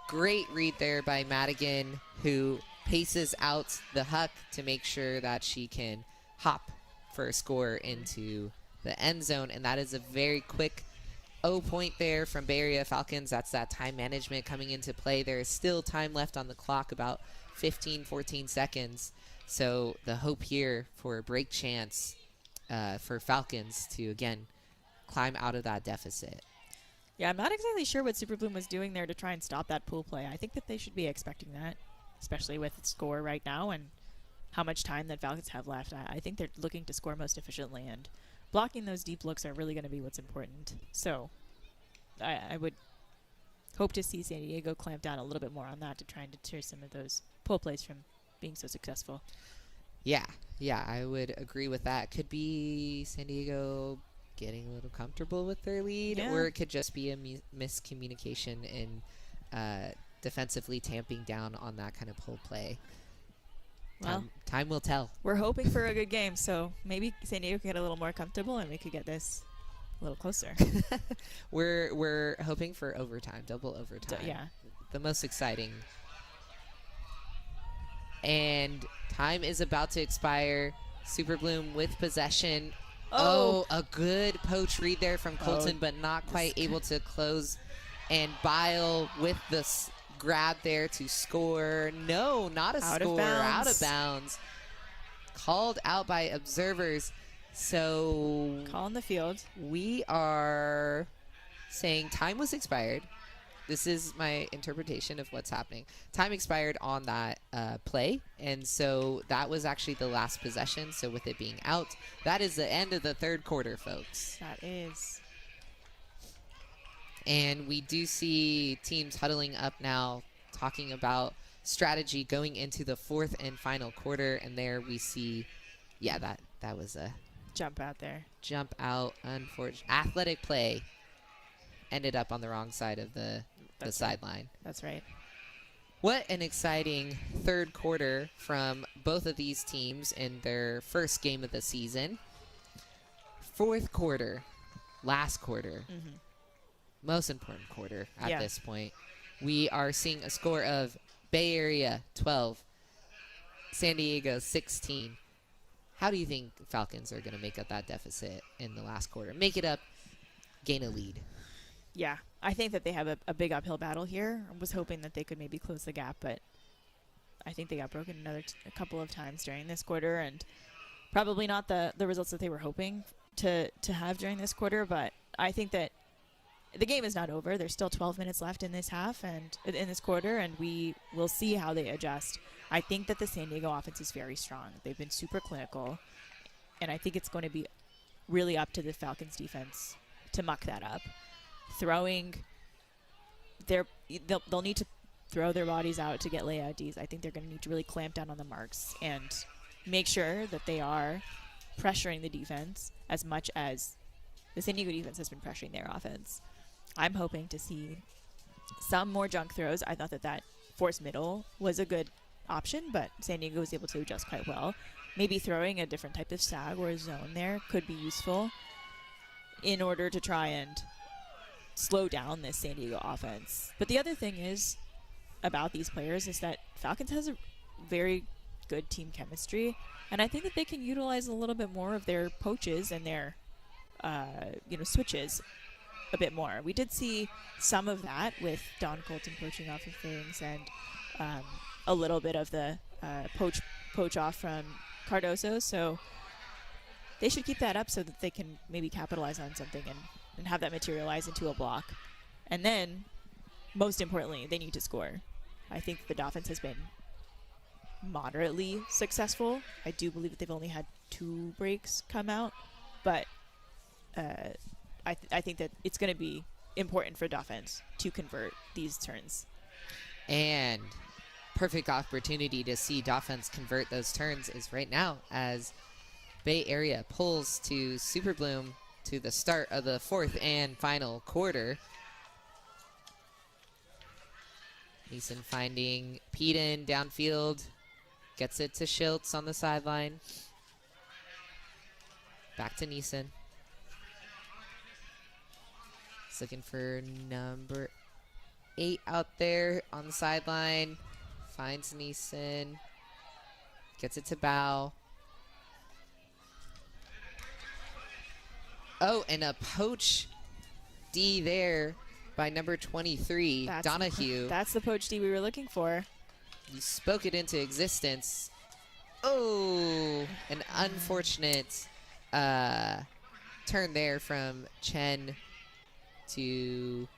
Great read there by Madigan, who paces out the huck to make sure that she can hop for a score into the end zone. And that is a very quick point there from Bay Area Falcons. That's that time management coming into play. There is still time left on the clock, about 14 seconds. So the hope here for a break chance for Falcons to, again, climb out of that deficit. Yeah, I'm not exactly sure what Super Bloom was doing there to try and stop that pool play. I think that they should be expecting that, especially with its score right now and how much time that Falcons have left. I think they're looking to score most efficiently, and blocking those deep looks are really going to be what's important. So I would hope to see San Diego clamp down a little bit more on that to try and deter some of those pull plays from being so successful. Yeah, I would agree with that. Could be San Diego getting a little comfortable with their lead, or it could just be a miscommunication in defensively tamping down on that kind of pull play. Well, time will tell. We're hoping for a good game, so maybe San Diego can get a little more comfortable and we could get this a little closer. We're hoping for overtime, double overtime. Yeah. The most exciting. And time is about to expire. Super Bloom with possession. Oh, a good poach read there from Colton, but not quite able to close. And Bile with the grab there to score. No, not a score. Out of bounds. Called out by observers. So call in the field. We are saying time was expired. This is my interpretation of what's happening. Time expired on that play, and so that was actually the last possession. So with it being out, that is the end of the third quarter, folks. That is. And we do see teams huddling up now, talking about strategy going into the fourth and final quarter. And there we see, that was a jump out there. Jump out, unfortunate. Athletic play ended up on the wrong side of the sideline. That's right. What an exciting third quarter from both of these teams in their first game of the season. Fourth quarter, last quarter, most important quarter at this point. We are seeing a score of Bay Area 12, San Diego 16. How do you think Falcons are going to make up that deficit in the last quarter? Make it up, gain a lead. Yeah, I think that they have a big uphill battle here. I was hoping that they could maybe close the gap, but I think they got broken a couple of times during this quarter, and probably not the results that they were hoping to have during this quarter. But I think that the game is not over. There's still 12 minutes left in this half and in this quarter, and we will see how they adjust. I think that the San Diego offense is very strong. They've been super clinical, and I think it's going to be really up to the Falcons defense to muck that up. Throwing, they'll need to throw their bodies out to get layout Ds. I think they're going to need to really clamp down on the marks and make sure that they are pressuring the defense as much as the San Diego defense has been pressuring their offense. I'm hoping to see some more junk throws. I thought that force middle was a good option, but San Diego was able to adjust quite well. Maybe throwing a different type of sag or a zone there could be useful in order to try and slow down this San Diego offense. But the other thing is about these players is that Falcons has a very good team chemistry, and I think that they can utilize a little bit more of their poaches and their switches a bit more. We did see some of that with Don Colton poaching off of things and a little bit of the poach off from Cardoso, so they should keep that up so that they can maybe capitalize on something and have that materialize into a block. And then, most importantly, they need to score. I think the Dolphins has been moderately successful. I do believe that they've only had 2 breaks come out, but I think that it's going to be important for Dolphins to convert these turns. And perfect opportunity to see Dolphins convert those turns is right now as Bay Area pulls to Super Bloom to the start of the fourth and final quarter. Neeson finding Peden downfield. Gets it to Schiltz on the sideline. Back to Neeson. He's looking for number 8 out there on the sideline. Finds Neeson. Gets it to Bow. Oh, and a poach D there by number 23, Donahue. That's the poach D we were looking for. You spoke it into existence. Oh, an unfortunate turn there from Chen to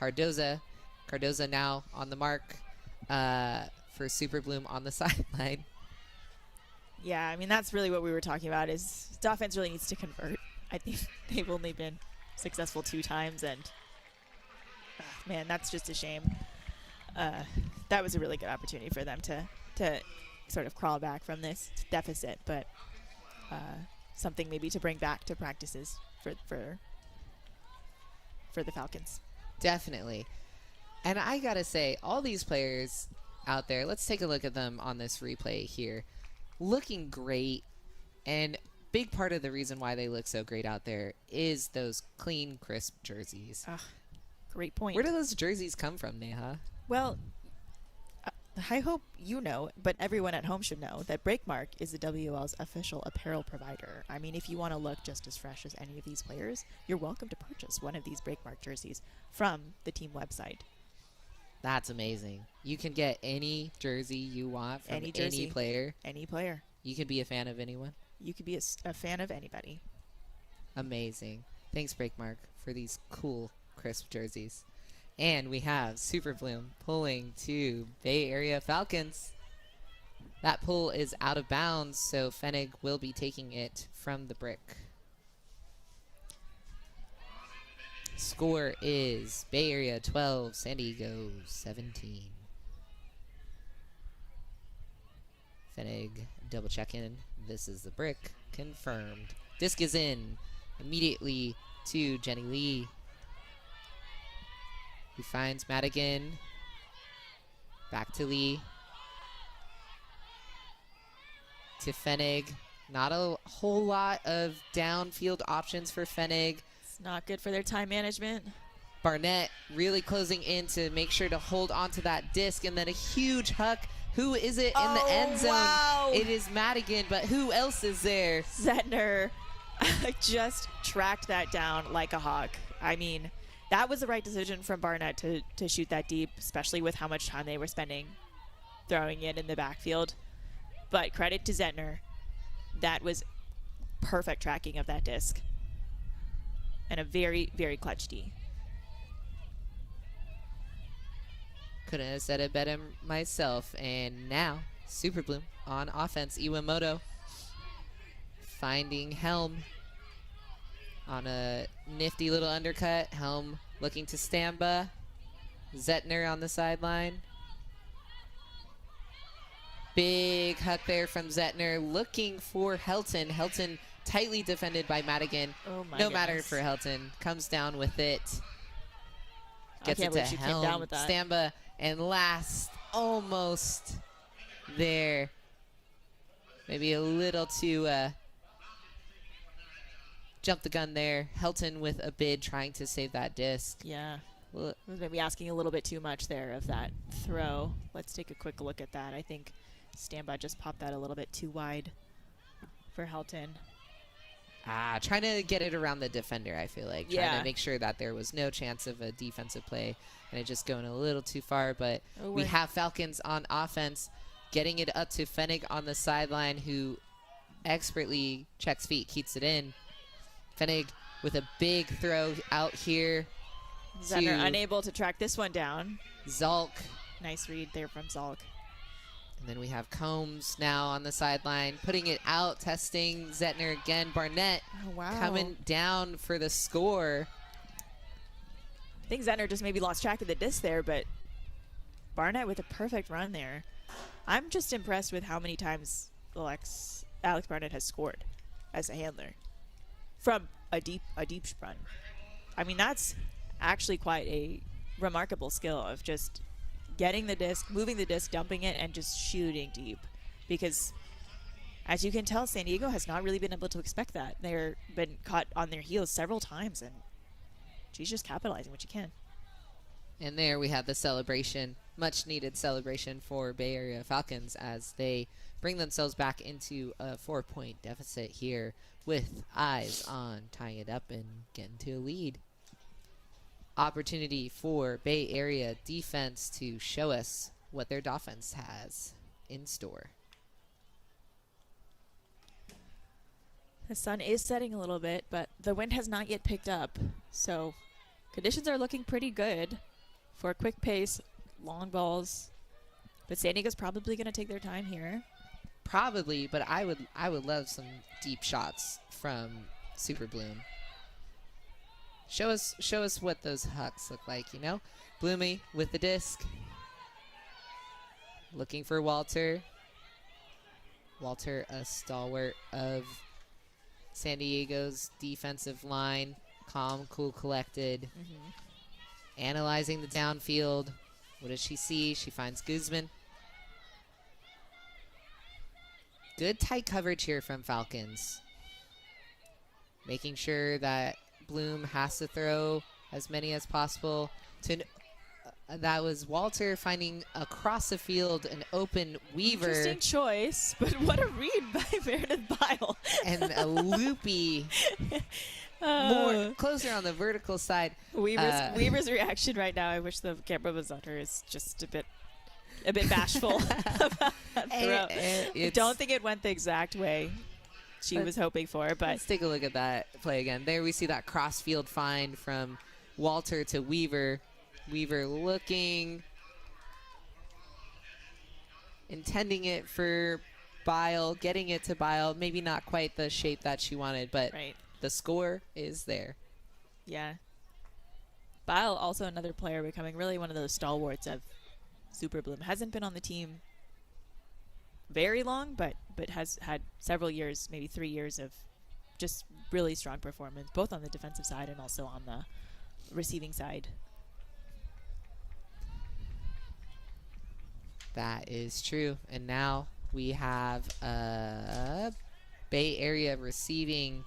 Cardoza. Cardoza now on the mark for Super Bloom on the sideline. Yeah, I mean, that's really what we were talking about is the offense really needs to convert. I think they've only been successful 2 times, and man, that's just a shame. That was a really good opportunity for them to sort of crawl back from this deficit, but something maybe to bring back to practices for the Falcons. Definitely. And I gotta say, all these players out there, let's take a look at them on this replay here. Looking great, and big part of the reason why they look so great out there is those clean, crisp jerseys. Great point. Where do those jerseys come from, Neha? Well, I hope you know, but everyone at home should know, that Breakmark is the WL's official apparel provider. I mean, if you want to look just as fresh as any of these players, you're welcome to purchase one of these Breakmark jerseys from the team website. That's amazing. You can get any jersey you want from any player. Any player. You can be a fan of anyone. You could be a fan of anybody. Amazing. Thanks, Breakmark, for these cool, crisp jerseys. And we have Super Bloom pulling to Bay Area Falcons. That pull is out of bounds, so Fenig will be taking it from the brick. Score is Bay Area 12, San Diego 17. Fenig double checking. This is the brick. Confirmed. Disc is in immediately to Jenny Lee. He finds Madigan. Back to Lee. To Fenig. Not a whole lot of downfield options for Fenig. It's not good for their time management. Barnett really closing in to make sure to hold onto that disc, and then a huge huck. Who is it in the end zone? Wow. It is Madigan, but who else is there? Zetner just tracked that down like a hawk. I mean, that was the right decision from Barnett to shoot that deep, especially with how much time they were spending throwing it in the backfield. But credit to Zetner. That was perfect tracking of that disc. And a very, very clutch D. Couldn't have said it better myself. And now, Super Bloom on offense. Iwamoto finding Helm on a nifty little undercut. Helm looking to Stamba. Zetner on the sideline. Big huck there from Zetner, looking for Helton. Helton tightly defended by Madigan. Oh my no matter goodness. for Helton. Comes down with it. Gets I it can't to believe she came Helm. down with that. Stamba, and last, almost there. Maybe a little too jump the gun there. Helton with a bid trying to save that disc. Yeah. Well, Was maybe asking a little bit too much there of that throw. Let's take a quick look at that. I think Stamba just popped that a little bit too wide for Helton. Trying to get it around the defender, I feel like. Trying Yeah. to make sure that there was no chance of a defensive play and it just going a little too far. But Oh, we we're- have Falcons on offense, getting it up to Fenig on the sideline, who expertly checks feet, keeps it in. Fenig with a big throw out here. Zetner to unable to track this one down. Zalk. Nice read there from Zalk. And then we have Combs now on the sideline, putting it out, testing Zetner again. Barnett Oh, wow. coming down for the score. I think Zetner just maybe lost track of the disc there, but Barnett with a perfect run there. I'm just impressed with how many times Alex Barnett has scored as a handler. from a deep run. I mean, that's actually quite a remarkable skill of just getting the disc, moving the disc, dumping it, and just shooting deep. Because as you can tell, San Diego has not really been able to expect that. They've been caught on their heels several times, and she's just capitalizing what she can. And there we have the celebration, much needed celebration for Bay Area Falcons as they bring themselves back into a 4-point deficit here with eyes on tying it up and getting to a lead. Opportunity for Bay Area defense to show us what their offense has in store. The sun is setting a little bit, but the wind has not yet picked up. So conditions are looking pretty good for a quick pace, long balls. But San Diego's probably going to take their time here. Probably, but I would love some deep shots from Super Bloom. Show us what those hucks look like, you know? Bloomy with the disc. Looking for Walter. Walter, a stalwart of San Diego's defensive line. Calm, cool, collected. Analyzing the downfield. What does she see? She finds Guzman. Good tight coverage here from Falcons. Making sure that Bloom has to throw as many as possible. That was Walter finding across the field an open Weaver. Interesting choice, but what a read by Meredith Bile. And a loopy, more closer on the vertical side. Weaver's reaction right now, I wish the camera was on her, is just a bit bashful about that throw. I don't think it went the exact way she was hoping for, but let's take a look at that play again. There we see that cross-field find from Walter to Weaver. Weaver looking, intending it for Bile, getting it to Bile. Maybe not quite the shape that she wanted, but the score is there. Yeah. Bile, also another player becoming really one of those stalwarts of Super Bloom. Hasn't been on the team very long, but has had several years, maybe 3 years of just really strong performance, both on the defensive side and also on the receiving side. That is true. And now we have Bay Area receiving,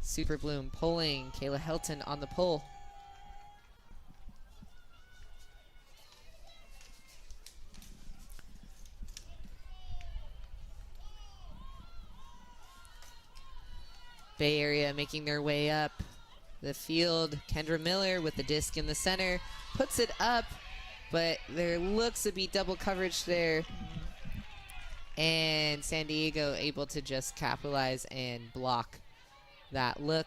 Super Bloom pulling, Kayla Helton on the pull. Bay Area making their way up the field. Kendra Miller with the disc in the center, puts it up, but there looks to be double coverage there. And San Diego able to just capitalize and block that look.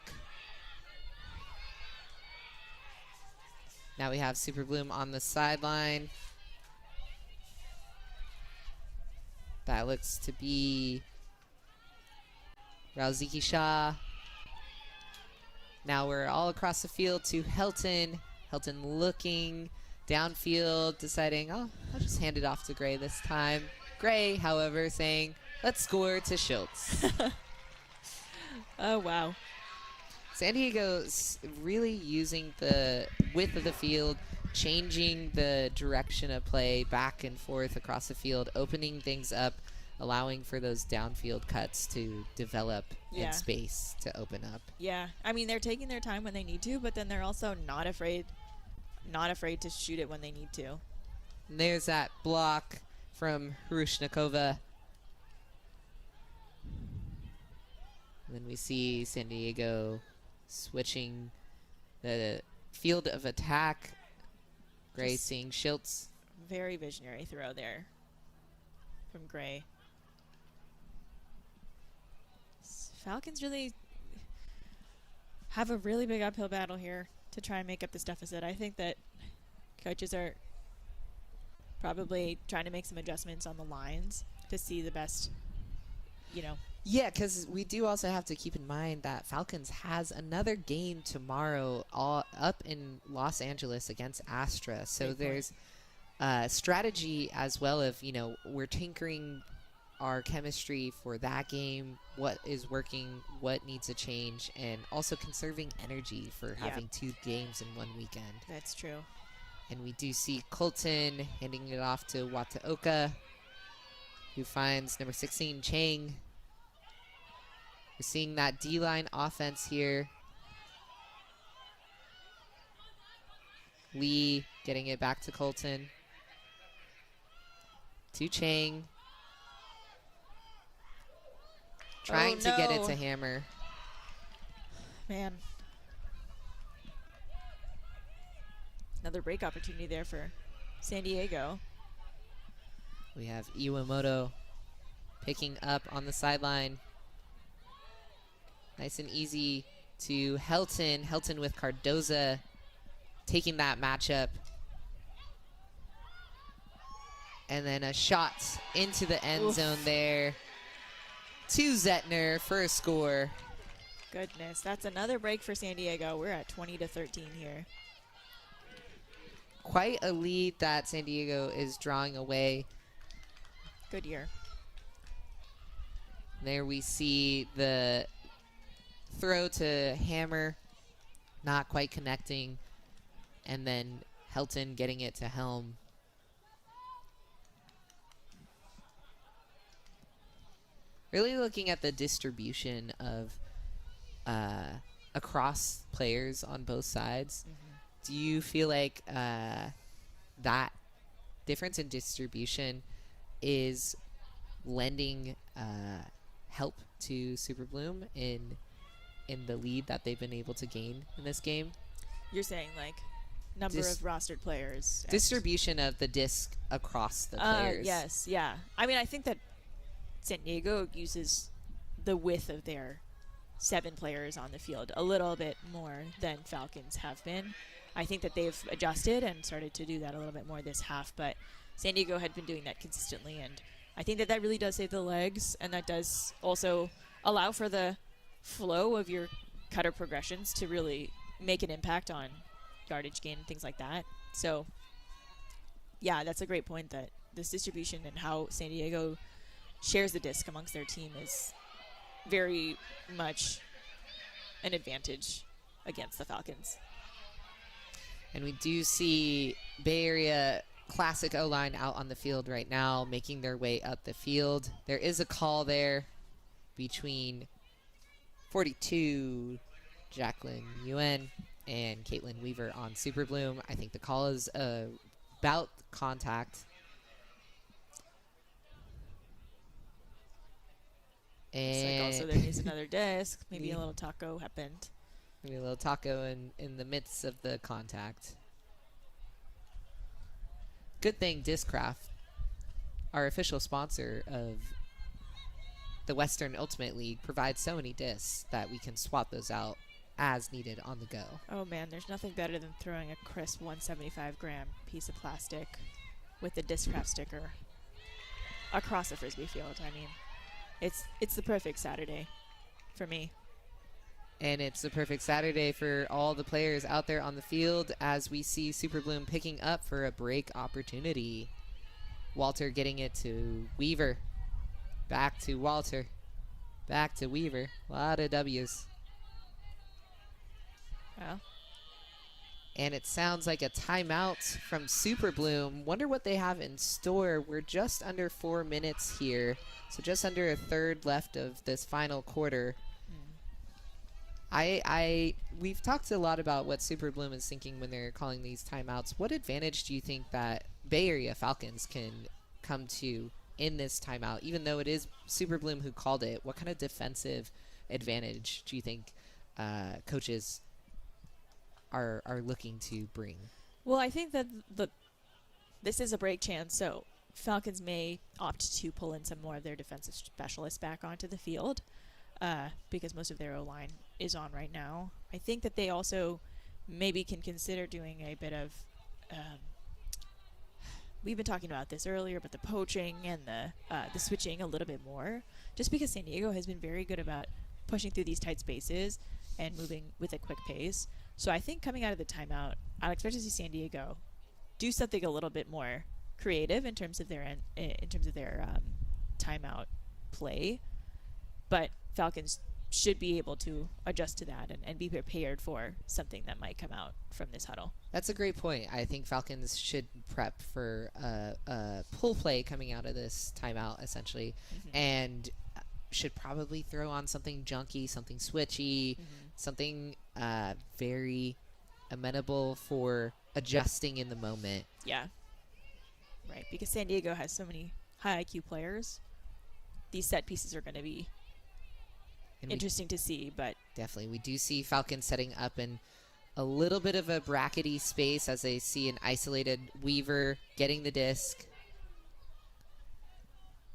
Now we have Super Bloom on the sideline. That looks to be Rauziki Shah. Now we're all across the field to Helton. Helton looking downfield, deciding, oh, I'll just hand it off to Gray this time. Gray, however, saying, let's score to Schultz. Oh, wow. San Diego's really using the width of the field, changing the direction of play back and forth across the field, opening things up, allowing for those downfield cuts to develop and space to open up. Yeah, I mean, they're taking their time when they need to, but then they're also not afraid to shoot it when they need to. And there's that block from Hrushnikova. And then we see San Diego switching the field of attack. Gray seeing Schultz. Very visionary throw there from Gray. Falcons really have a really big uphill battle here to try and make up this deficit. I think that coaches are probably trying to make some adjustments on the lines to see the best, Yeah, because we do also have to keep in mind that Falcons has another game tomorrow up in Los Angeles against Astra. So there's strategy as well of, we're tinkering our chemistry for that game, what is working, what needs to change, and also conserving energy for having 2 games in one weekend. That's true. And we do see Colton handing it off to Wataoka, who finds number 16, Chang. We're seeing that D-line offense here. Lee getting it back to Colton. To Chang. Trying to get it to Hammer. Man. Another break opportunity there for San Diego. We have Iwamoto picking up on the sideline. Nice and easy to Helton. Helton with Cardoza taking that matchup. And then a shot into the end zone there to Zettner for a score. Goodness, that's another break for San Diego. We're at 20-13 here. Quite a lead that San Diego is drawing away. Good year. There we see the throw to Hammer, not quite connecting, and then Helton getting it to Helm. Really looking at the distribution of across players on both sides. Do you feel like that difference in distribution is lending help to Super Bloom in the lead that they've been able to gain in this game? You're saying like number of rostered players. Distribution of the disc across the players. Yes, yeah. I mean, I think that San Diego uses the width of their 7 players on the field a little bit more than Falcons have been. I think that they've adjusted and started to do that a little bit more this half, but San Diego had been doing that consistently, and I think that that really does save the legs, and that does also allow for the flow of your cutter progressions to really make an impact on yardage gain and things like that. So, yeah, that's a great point, that this distribution and how San Diego shares the disc amongst their team is very much an advantage against the Falcons. And we do see Bay Area classic O-line out on the field right now, making their way up the field. There is a call there between 42 Jacqueline Yuen and Caitlin Weaver on Super Bloom. I think the call is about contact. And Looks like also there needs another disc. Maybe a little taco happened. Maybe a little taco in the midst of the contact. Good thing Discraft, our official sponsor of the Western Ultimate League, provides so many discs that we can swap those out as needed on the go. Oh man, there's nothing better than throwing a crisp 175-gram piece of plastic with the Discraft sticker across the Frisbee field. I mean, it's the perfect Saturday for me. And it's the perfect Saturday for all the players out there on the field as we see Super Bloom picking up for a break opportunity. Walter getting it to Weaver. Back to Walter. Back to Weaver. A lot of W's. Well. And it sounds like a timeout from Super Bloom. Wonder what they have in store. We're just under 4 minutes here. So just under a third left of this final quarter. We've talked a lot about what Super Bloom is thinking when they're calling these timeouts. What advantage do you think that Bay Area Falcons can come to in this timeout, even though it is Super Bloom who called it? What kind of defensive advantage do you think coaches are looking to bring? Well, I think that this is a break chance, so Falcons may opt to pull in some more of their defensive specialists back onto the field because most of their O-line is on right now. I think that they also maybe can consider doing a bit of we've been talking about this earlier, but the poaching and the switching a little bit more, just because San Diego has been very good about pushing through these tight spaces and moving with a quick pace. So I think coming out of the timeout, I'd expect to see San Diego do something a little bit more creative in terms of their timeout play. But Falcons should be able to adjust to that and be prepared for something that might come out from this huddle. That's a great point. I think Falcons should prep for a pull play coming out of this timeout, essentially, and should probably throw on something junky, something switchy, something very amenable for adjusting in the moment. Yeah. Right, because San Diego has so many high IQ players. These set pieces are going to be interesting to see, but definitely, we do see Falcons setting up in a little bit of a brackety space as they see an isolated Weaver getting the disc.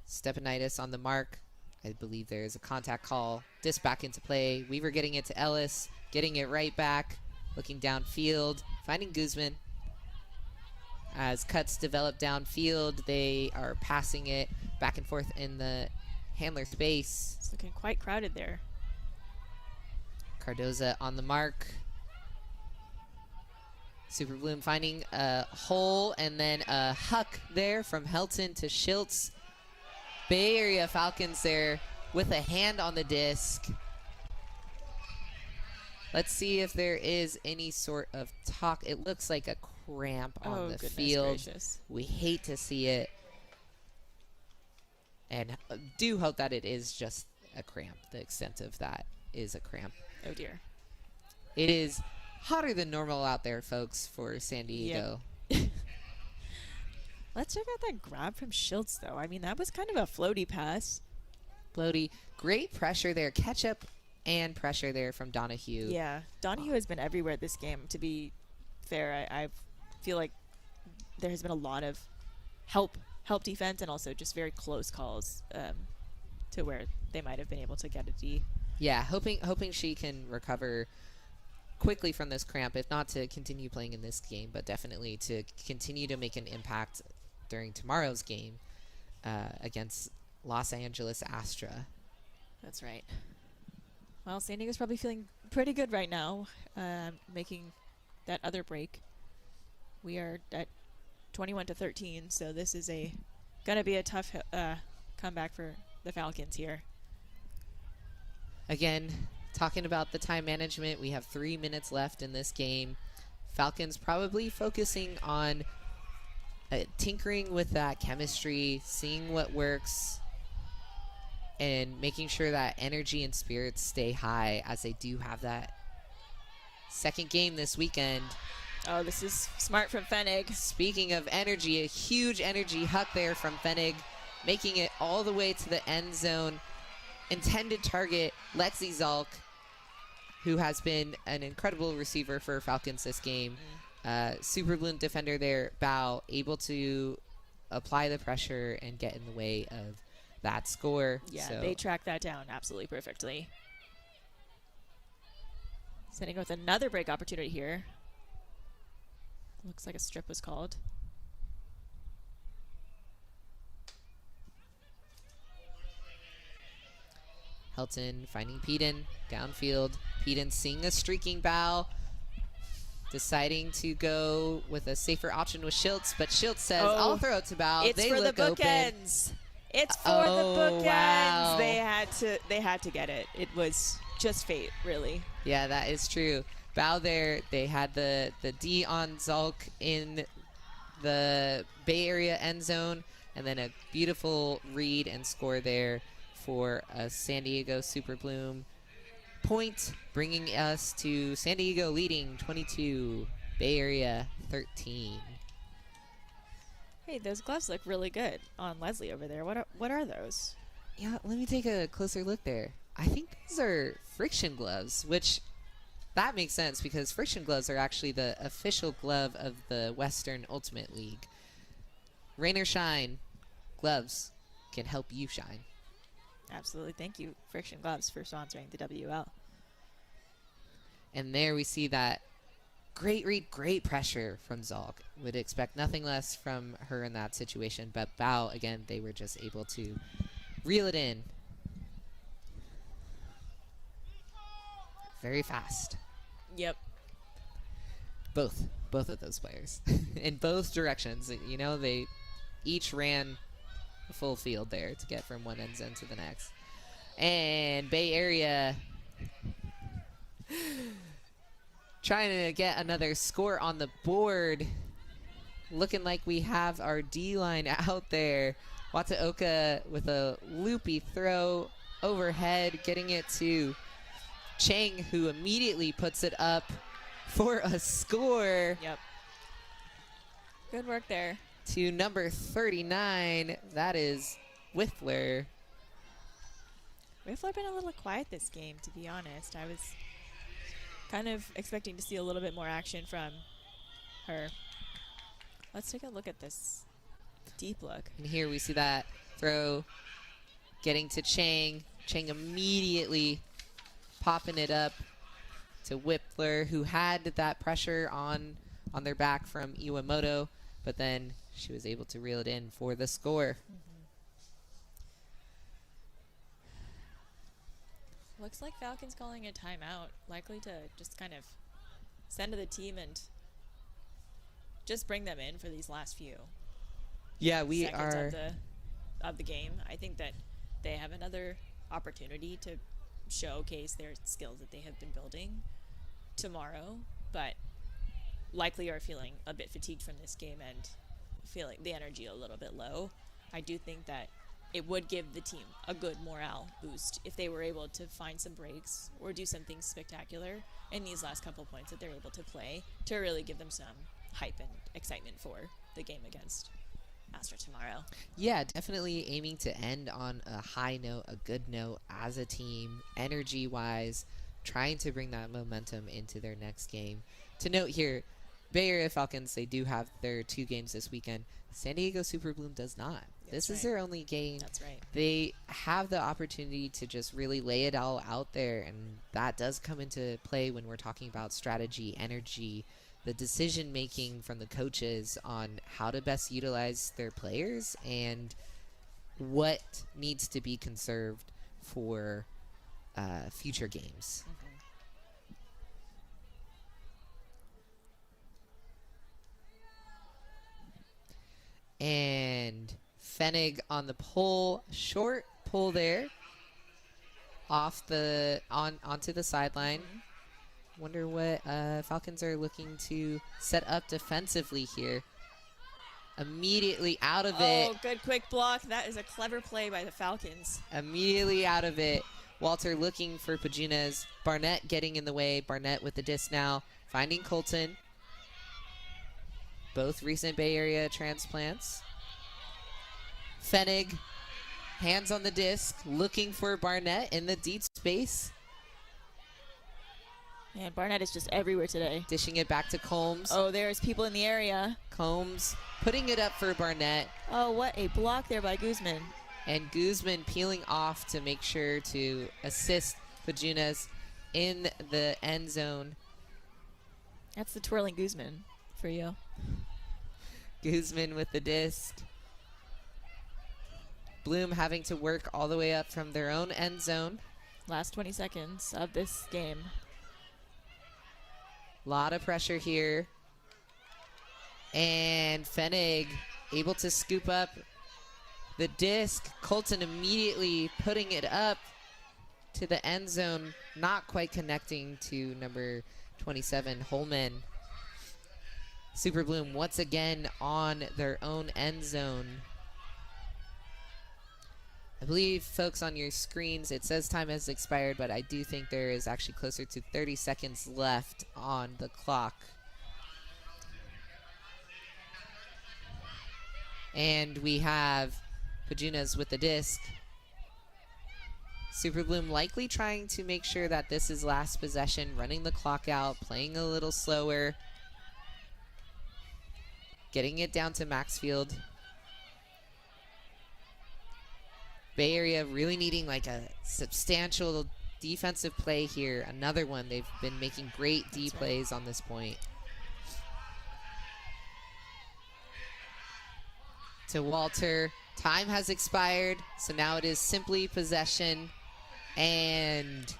Stepanitis on the mark. I believe there is a contact call. Disc back into play. Weaver getting it to Ellis, getting it right back, looking downfield, finding Guzman. As cuts develop downfield, they are passing it back and forth in the handler space. It's looking quite crowded there. Cardoza on the mark. Super Bloom finding a hole and then a huck there from Helton to Schiltz. Bay Area Falcons there with a hand on the disc. Let's see if there is any sort of talk. It looks like a cramp on the field. Gracious. We hate to see it. And do hope that it is just a cramp. The extent of that is a cramp. Oh, dear. It is hotter than normal out there, folks, for San Diego. Yep. Let's check out that grab from Schiltz, though. I mean, that was kind of a floaty pass. Floaty. Great pressure there. Catch up and pressure there from Donahue. Yeah. Donahue has been everywhere this game, to be fair. I feel like there has been a lot of help defense and also just very close calls to where they might have been able to get a D. Yeah, hoping she can recover quickly from this cramp, if not to continue playing in this game, but definitely to continue to make an impact during tomorrow's game against Los Angeles Astra. That's right. Well, San Diego's probably feeling pretty good right now, making that other break. We are at 21-13, so this is gonna be a tough comeback for the Falcons here. Again, talking about the time management, we have 3 minutes left in this game. Falcons probably focusing on tinkering with that chemistry, seeing what works, and making sure that energy and spirits stay high as they do have that second game this weekend. Oh, this is smart from Fenig. Speaking of energy, a huge energy huck there from Fenig, making it all the way to the end zone. Intended target, Lexi Zalk, who has been an incredible receiver for Falcons this game. Super Bloom defender there, Bao, able to apply the pressure and get in the way of that score. Yeah, so they tracked that down absolutely perfectly. Sending with another break opportunity here. Looks like a strip was called. Helton finding Peden downfield. Peden seeing a streaking Bao, deciding to go with a safer option with Schiltz, but Schiltz says, I'll throw it to Bao. It's they for the look open. bookends. It's for the bookends. Wow. They had to get it. It was just fate, really. Yeah, that is true. Bao there, they had the D on Zalk in the Bay Area end zone, and then a beautiful read and score there for a San Diego Super Bloom point, bringing us to San Diego leading 22, Bay Area 13. Hey, those gloves look really good on Leslie over there. What are those? Yeah, let me take a closer look there. I think these are friction gloves, which that makes sense because friction gloves are actually the official glove of the Western Ultimate League. Rain or shine, gloves can help you shine. Absolutely. Thank you, Friction Gloves, for sponsoring the WL. And there we see that great read, great pressure from Zalk. Would expect nothing less from her in that situation. But Bao, again, they were just able to reel it in. Very fast. Yep. Both of those players. In both directions. You know, they each ran a full field there to get from one end zone to the next. And Bay Area trying to get another score on the board. Looking like we have our D-line out there. Wataoka with a loopy throw overhead, getting it to Chang, who immediately puts it up for a score. Yep. Good work there. To number 39, that is Whiffler. Whiffler been a little quiet this game, to be honest. I was kind of expecting to see a little bit more action from her. Let's take a look at this deep look. And here we see that throw getting to Chang. Chang immediately popping it up to Whippler, who had that pressure on their back from Iwamoto, but then she was able to reel it in for the score. Looks like Falcons calling a timeout, likely to just kind of send to the team and just bring them in for these last few seconds of the game. I think that they have another opportunity to showcase their skills that they have been building tomorrow, but likely are feeling a bit fatigued from this game and feeling the energy a little bit low. I do think that it would give the team a good morale boost if they were able to find some breaks or do something spectacular in these last couple points that they're able to play to really give them some hype and excitement for the game against Astra tomorrow. Yeah, definitely aiming to end on a high note, a good note as a team, energy-wise, trying to bring that momentum into their next game. To note here, Bay Area Falcons, they do have their 2 games this weekend. San Diego Super Bloom does not. This is their only game. That's right. They have the opportunity to just really lay it all out there, and that does come into play when we're talking about strategy, energy, the decision-making from the coaches on how to best utilize their players and what needs to be conserved for future games. And Fenig on the pull, short pull there, onto the sideline. Wonder what Falcons are looking to set up defensively here. Immediately out of it. Oh, good quick block. That is a clever play by the Falcons. Immediately out of it. Walter looking for Pajunas. Barnett getting in the way. Barnett with the disc now. Finding Colton. Both recent Bay Area transplants. Fenig, hands on the disc, looking for Barnett in the deep space. Man, Barnett is just everywhere today. Dishing it back to Combs. Oh, there's people in the area. Combs putting it up for Barnett. Oh, what a block there by Guzman. And Guzman peeling off to make sure to assist Pajunas in the end zone. That's the twirling Guzman for you. Guzman with the disc. Bloom having to work all the way up from their own end zone. Last 20 seconds of this game. Lot of pressure here. And Fenig able to scoop up the disc. Colton immediately putting it up to the end zone. Not quite connecting to number 27, Holman. Super Bloom once again on their own end zone. I believe, folks, on your screens, it says time has expired, but I do think there is actually closer to 30 seconds left on the clock. And we have Pajunas with the disc. Super Bloom likely trying to make sure that this is last possession, running the clock out, playing a little slower. Getting it down to Maxfield. Bay Area really needing like a substantial defensive play here. Another one. They've been making great D plays on this point. To Walter. Time has expired, so now it is simply possession. And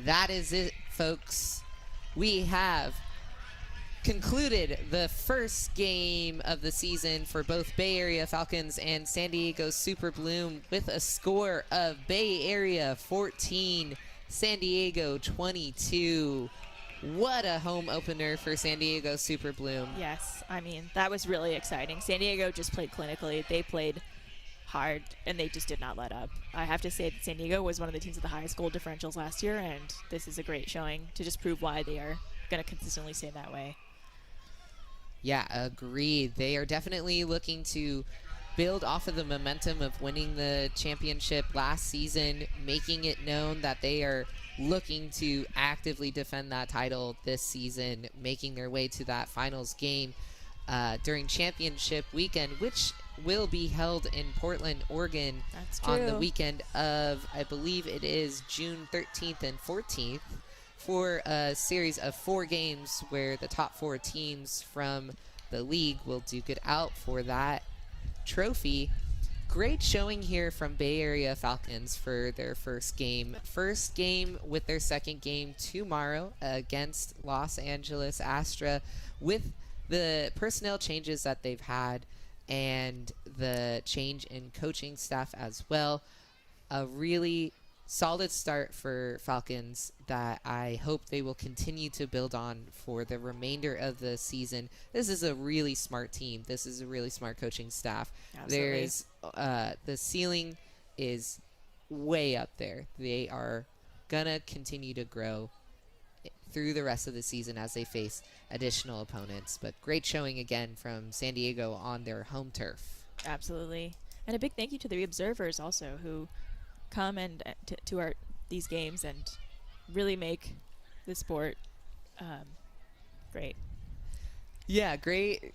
that is it, folks. We have concluded the first game of the season for both Bay Area Falcons and San Diego Super Bloom with a score of Bay Area 14, San Diego 22. What a home opener for San Diego Super Bloom. Yes, I mean, that was really exciting. San Diego just played clinically. They played hard, and they just did not let up. I have to say that San Diego was one of the teams with the highest goal differentials last year, and this is a great showing to just prove why they are going to consistently stay that way. Yeah, agreed. They are definitely looking to build off of the momentum of winning the championship last season, making it known that they are looking to actively defend that title this season, making their way to that finals game during championship weekend, which will be held in Portland, Oregon on the weekend of, I believe it is June 13th and 14th, for a series of 4 games where the top 4 teams from the league will duke it out for that trophy. Great showing here from Bay Area Falcons for their first game. First game with their second game tomorrow against Los Angeles Astra. With the personnel changes that they've had and the change in coaching staff as well, a really solid start for Falcons that I hope they will continue to build on for the remainder of the season. This is a really smart team. This is a really smart coaching staff. Absolutely. There's the ceiling is way up there. They are gonna continue to grow through the rest of the season as they face additional opponents. But great showing again from San Diego on their home turf. Absolutely. And a big thank you to the observers also, who come and to these games and really make the sport great. Yeah, great.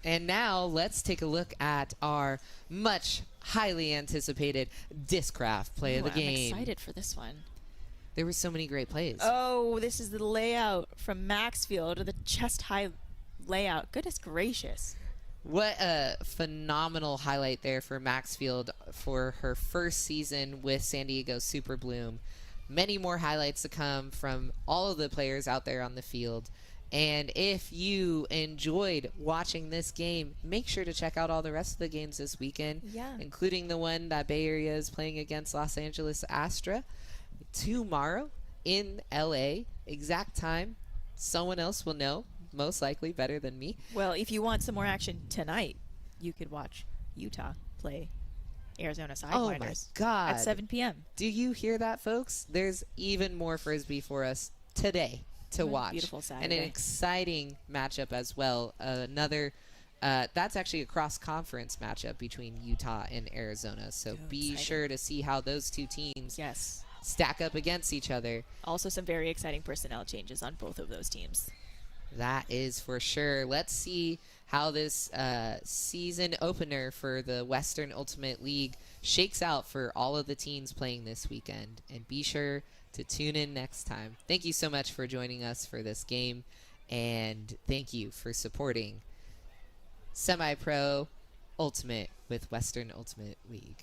And now let's take a look at our much highly anticipated Discraft play of the game. I'm excited for this one. There were so many great plays. Oh, this is the layout from Maxfield, or the chest high layout. Goodness gracious. What a phenomenal highlight there for Maxfield for her first season with San Diego Super Bloom. Many more highlights to come from all of the players out there on the field. And if you enjoyed watching this game, make sure to check out all the rest of the games this weekend, including the one that Bay Area is playing against Los Angeles Astra tomorrow in LA. Exact time, someone else will know. Most likely better than me. Well, if you want some more action tonight, you could watch Utah play Arizona Sidewinders. Oh my God. At 7 p.m. Do you hear that, folks? There's even more Frisbee for us today to watch. Beautiful Saturday. And an exciting matchup as well. Another, that's actually a cross-conference matchup between Utah and Arizona. So be sure to see how those two teams stack up against each other. Also some very exciting personnel changes on both of those teams. That is for sure. Let's see how this season opener for the Western Ultimate League shakes out for all of the teams playing this weekend. And be sure to tune in next time. Thank you so much for joining us for this game. And thank you for supporting Semi-Pro Ultimate with Western Ultimate League.